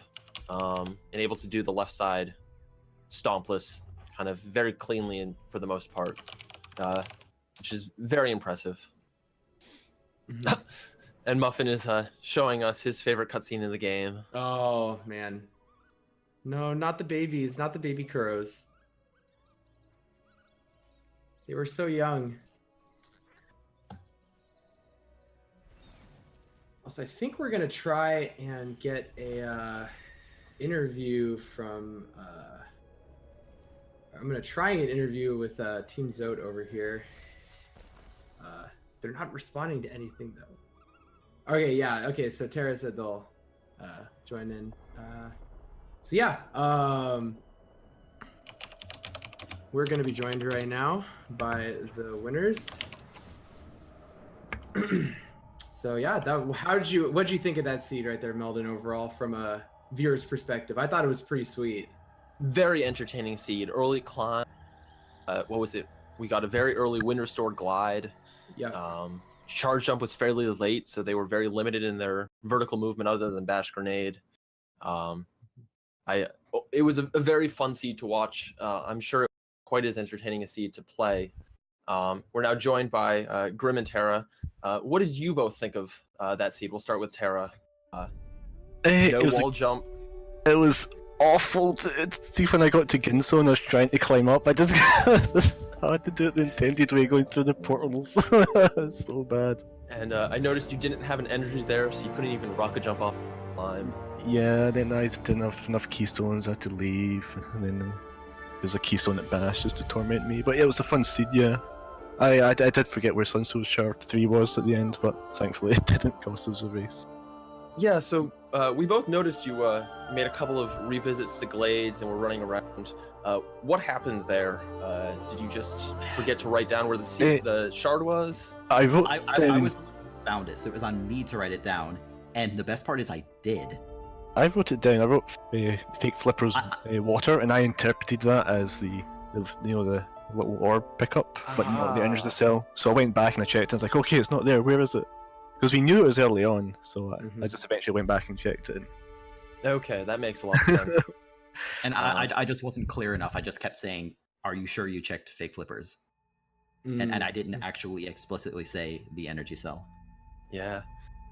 and able to do the left side stompless kind of very cleanly and for the most part, which is very impressive. And Muffin is showing us his favorite cutscene in the game. Oh man, no, not the babies, not the baby Kuros. They were so young. Also, I think we're gonna try and get a interview from. I'm gonna try an interview with Team Zote over here. They're not responding to anything though. Okay, yeah. Okay, so Tara said they'll join in. So yeah, we're gonna be joined right now by the winners. So yeah, what'd you think of that seed right there, Meldon? Overall, from a viewer's perspective, I thought it was pretty sweet. Very entertaining seed. Early climb. What was it? We got a very early wind restored glide. Yeah. Charge jump was fairly late, so they were very limited in their vertical movement other than bash grenade. It was a very fun seed to watch. I'm sure it was quite as entertaining a seed to play. We're now joined by Grim and Tara. What did you both think of that seed? We'll start with Tara. No wall jump. It was awful to see when I got to Ginso and I was trying to climb up. I just I had to do it the intended way, going through the portals. It's so bad. And I noticed you didn't have an energy there, so you couldn't even rocket jump off the climb. Yeah, then I didn't have enough keystones. I had to leave, and then there was a keystone at Bash just to torment me. But yeah, it was a fun seed. Yeah, I did forget where Sunsoul Shard 3 was at the end, but thankfully it didn't cost us a race. Yeah, so we both noticed you made a couple of revisits to Glades and were running around. What happened there? Did you just forget to write down where the shard was? I wrote. I was found it, so it was on me to write it down. And the best part is I did. I wrote it down. I wrote fake flippers water, and I interpreted that as the little orb pickup, but not the energy cell. So I went back and I checked, and I was like, okay, it's not there. Where is it? Because we knew it was early on, so I just eventually went back and checked it. Okay, that makes a lot of sense. And I just wasn't clear enough. I just kept saying, "Are you sure you checked fake flippers?" And I didn't actually explicitly say the energy cell. Yeah.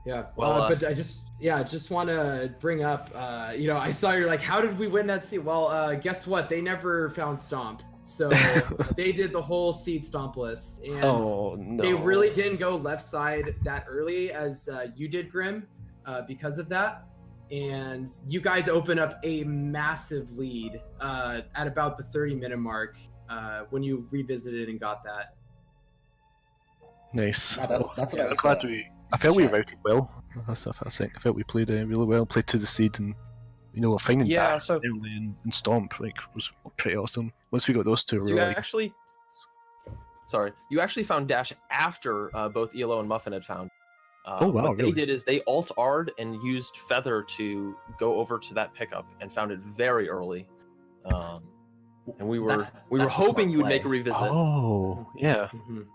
Yeah, Well, but I just want to bring up, I saw you're like, how did we win that seed? Well, guess what? They never found Stomp, so they did the whole seed stomp list, and Oh no! they really didn't go left side that early as you did, Grim, because of that. And you guys open up a massive lead at about the 30-minute mark when you revisited and got that. Nice. Yeah, that's what I I'm was glad I felt we check. routed well. That's what I think. I felt we played really well. Played to the seed, and finding Yeah, Dash so- early and Stomp was pretty awesome. Once we got those two, we You were like, actually, you actually found Dash after both ELO and Muffin had found. Oh, wow, What really? they did is they alt-R'd and used Feather to go over to that pickup and found it very early. And we were That's the hoping smart you would play. make a revisit. oh yeah.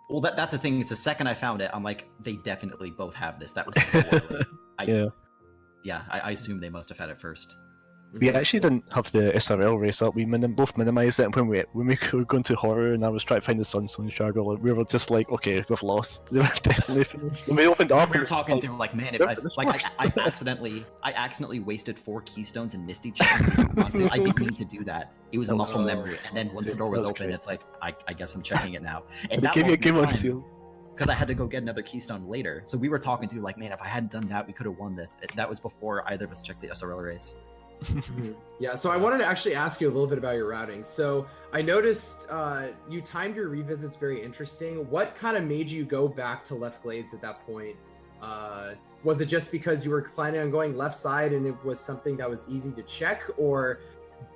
Well, that's the thing. Is the second I found it, I'm like, they definitely both have this. That was so early. Yeah. I assume they must have had it first. We actually didn't have the SRL race up. We both minimized it, and when we were going to horror, and I was trying to find the Sunstone Shard, we were just like, okay, we've lost. They were definitely finished. When we opened up, We were talking through like, man, if I I accidentally wasted 4 keystones and Misty checking. I didn't mean to do that. It was a muscle memory, and then once the door was That's open, great. it's like I guess I'm checking it now. And They that gave you a wasn't the game on time, seal. because I had to go get another keystone later. So we were talking through like, man, if I hadn't done that, we could have won this. That was before either of us checked the SRL race. Yeah, so I wanted to actually ask you a little bit about your routing. So I noticed you timed your revisits very interesting. What kind of made you go back to left glades at that point? Was it just because you were planning on going left side and it was something that was easy to check, or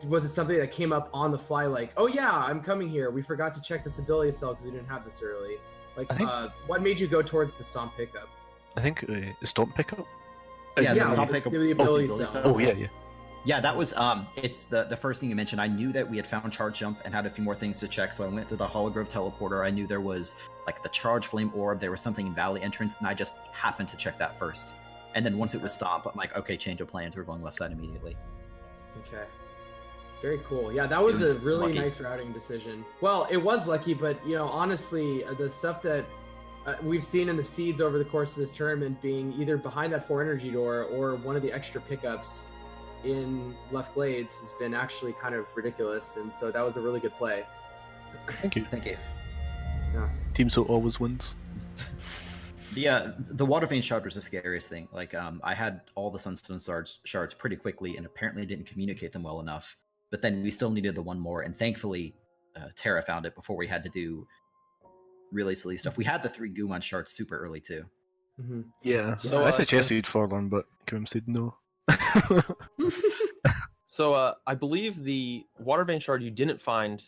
was it something that came up on the fly like, oh yeah, I'm coming here, we forgot to check this ability cell because we didn't have this early? Like, I think- what made you go towards the stomp pickup? I think the Stomp pickup. Yeah, Yeah, the stop the pickup. ability ability cell. Oh yeah. Yeah, that was it's the first thing you mentioned. I knew that we had found charge jump and had a few more things to check, so I went to the Hologrove teleporter. I knew there was like the charge flame orb, there was something in Valley entrance, and I just happened to check that first. And then once it was stomp, I'm like, okay, change of plans, we're going left side immediately. Okay. Very cool. Yeah, that was, It was a really lucky. nice routing decision. Well, it was lucky, but honestly, the stuff that we've seen in the seeds over the course of this tournament being either behind that 4 energy door or one of the extra pickups in left glades has been actually kind of ridiculous, and so that was a really good play. Thank you. Thank you. Team Zote always wins. The water vein shard was the scariest thing. Like, I had all the sunstone shards pretty quickly, and apparently didn't communicate them well enough. But then we still needed the one more, and thankfully, Terra found it before we had to do really silly stuff. We had the 3 Gumon shards super early too. Mm-hmm. Yeah. So, I uh, suggested Forlorn, but Grim said no. So I believe the water vein shard you didn't find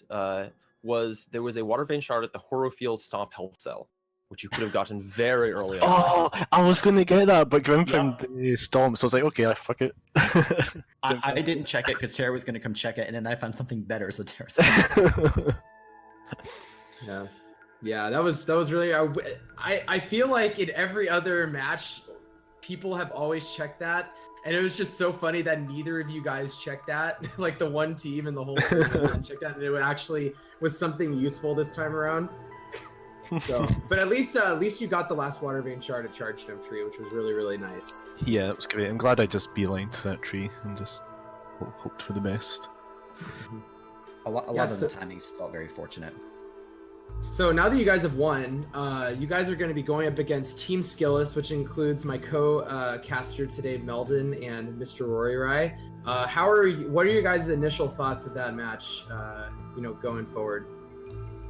was there was a water vein shard at the Horofield Stomp Health Cell, which you could have gotten very early on. Oh, I was going to get that, but Grim found the Stomp, so I was like, okay, fuck it. I didn't check it because Terra was going to come check it, and then I found something better, so Terra said, Yeah, that was really. I feel like in every other match, people have always checked that, and it was just so funny that neither of you guys checked that. Like the one team in the whole thing didn't check that, and it actually was something useful this time around. So, but at least you got the last water vein shard at Charge Jump Tree, which was really nice. Yeah, it was great. I'm glad I just beelined to that tree and just hoped for the best. a lot Yeah, of the so- timings felt very fortunate. So now that you guys have won, you guys are going to be going up against Team Skillless, which includes my co-caster today, Meldon, and Mr. Rory. What are your guys' initial thoughts of that match? Going forward.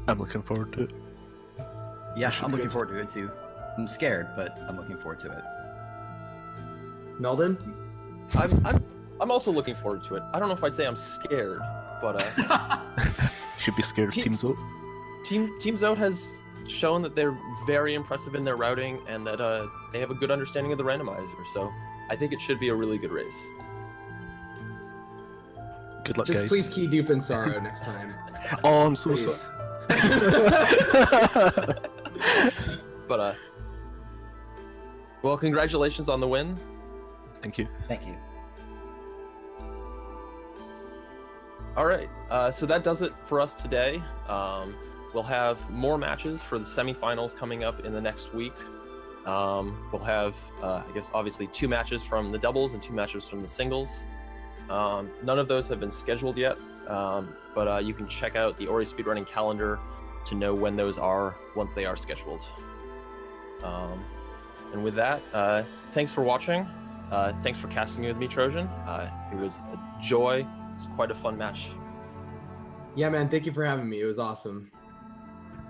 I'm looking forward to it. Yeah, Should I'm be looking good. forward to it too. I'm scared, but I'm looking forward to it. Meldon? I'm also looking forward to it. I don't know if I'd say I'm scared, but Should be scared of Team- Team Zote. Team Zote has shown that they're very impressive in their routing and that they have a good understanding of the randomizer. So I think it should be a really good race. Good luck, Just guys. please key Dupe and Sorrow next time. Oh, I'm so Please. sorry. But well, congratulations on the win. Thank you. Thank you. All right, so that does it for us today. We'll have more matches for the semifinals coming up in the next week. We'll have, I guess, obviously 2 matches from the doubles and 2 matches from the singles. None of those have been scheduled yet, but you can check out the Ori speedrunning calendar to know when those are once they are scheduled. And with that, thanks for watching. Thanks for casting with me, Trojan. It was a joy. It was quite a fun match. Yeah, man. Thank you for having me. It was awesome.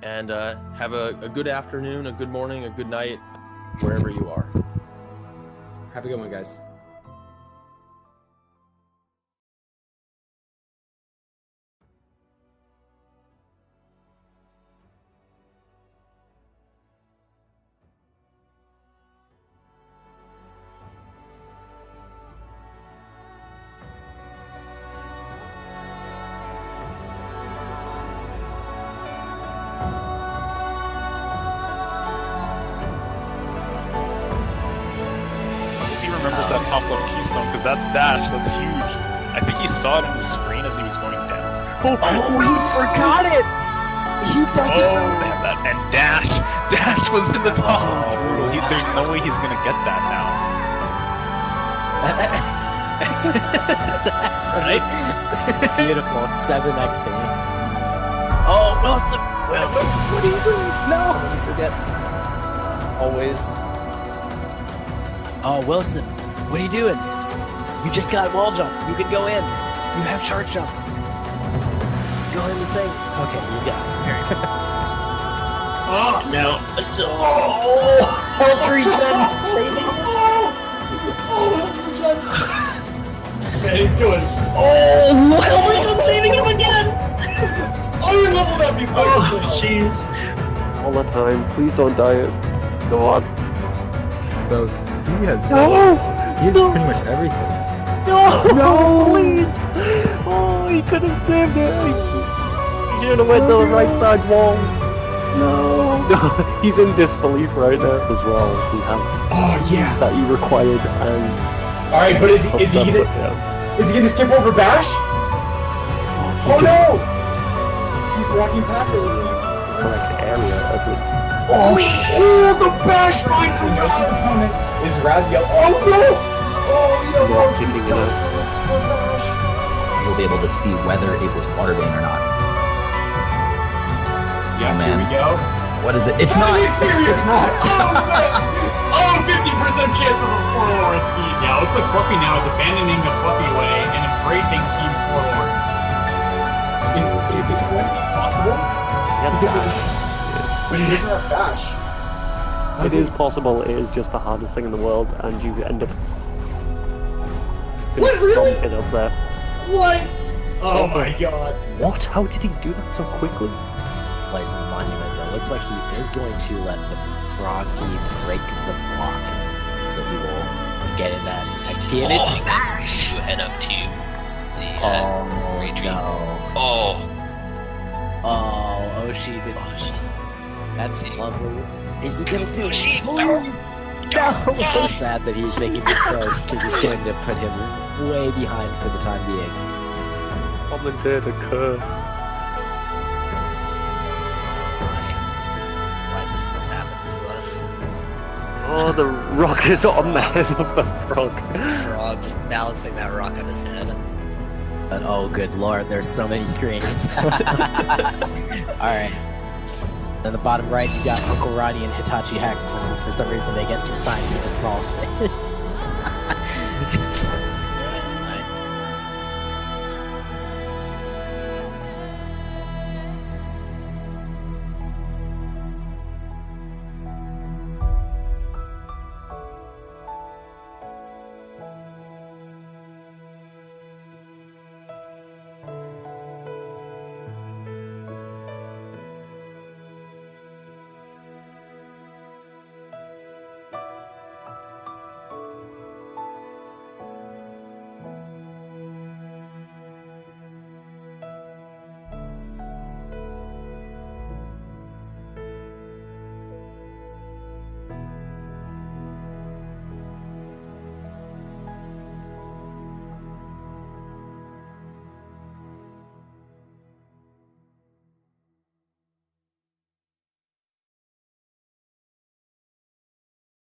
And have a good afternoon, a good morning, a good night, wherever you are. Have a good one, guys. Remembers that pop up keystone because that's Dash. That's huge. I think he saw it on the screen as he was going down. Oh, he forgot it. He doesn't. Oh, man, that and Dash was in the top. So brutal. There's no way he's gonna get that now. Right? Beautiful. 7 XP. Oh, Wilson. Wilson, what are you doing? No. Don't forget. Always. Oh, Wilson, what are you doing? You just got wall jump. You can go in. You have charge jump. Go in the thing. Okay, he's got it. It's very good. Oh, no. Still. Oh, health regen. Saving him. Oh, regen. Man, he's good. Oh, health regen saving him again. Oh, he leveled up. He's back. Oh, jeez. All the time. Please don't die. Go on. So he has he has pretty much everything. No, please. Oh, he could have saved it. He should have went to the right side wall. No. He's in disbelief right now as well. He has keys that he required and. All right, but is he gonna skip over Bash? Oh no! He's walking past it. Let's see. Correct area of it. Oh, the Bash find from Raz! Is Raz yellow? Oh no! Oh, Not keeping it up. You'll be able to see whether it was water vein or not. Yeah, Oh, here man. we go. What is it? It's Oh, not. the experience! It's not. Oh, man! Oh, 50% chance of a Forlorn seed. Yeah, looks like Fluffy now is abandoning the Fluffy way and embracing Team Forlorn. Is this going to be possible? But he doesn't have Bash. It is possible. It is just the hardest thing in the world, and you end up. What, really? Stomping up there. What? Oh my god. What? How did he do that so quickly? Play some monument, but it looks like he is going to let the Froggy break the block. So he will get in that XP and it's Bash! You head up to the Oh no. Oh, Oshi did. That's lovely. Is he gonna do it? Please! No! So sad that he's making the choice because it's going to put him way behind for the time being. Commentate a curse. Why does this happen to us? Oh, the rock is on the head of the frog. Frog just balancing that rock on his head. But oh, good lord, there's so many screens. Alright. At the bottom right, you got Uncle Roddy and Hitachi Hex, and for some reason they get consigned to the small space.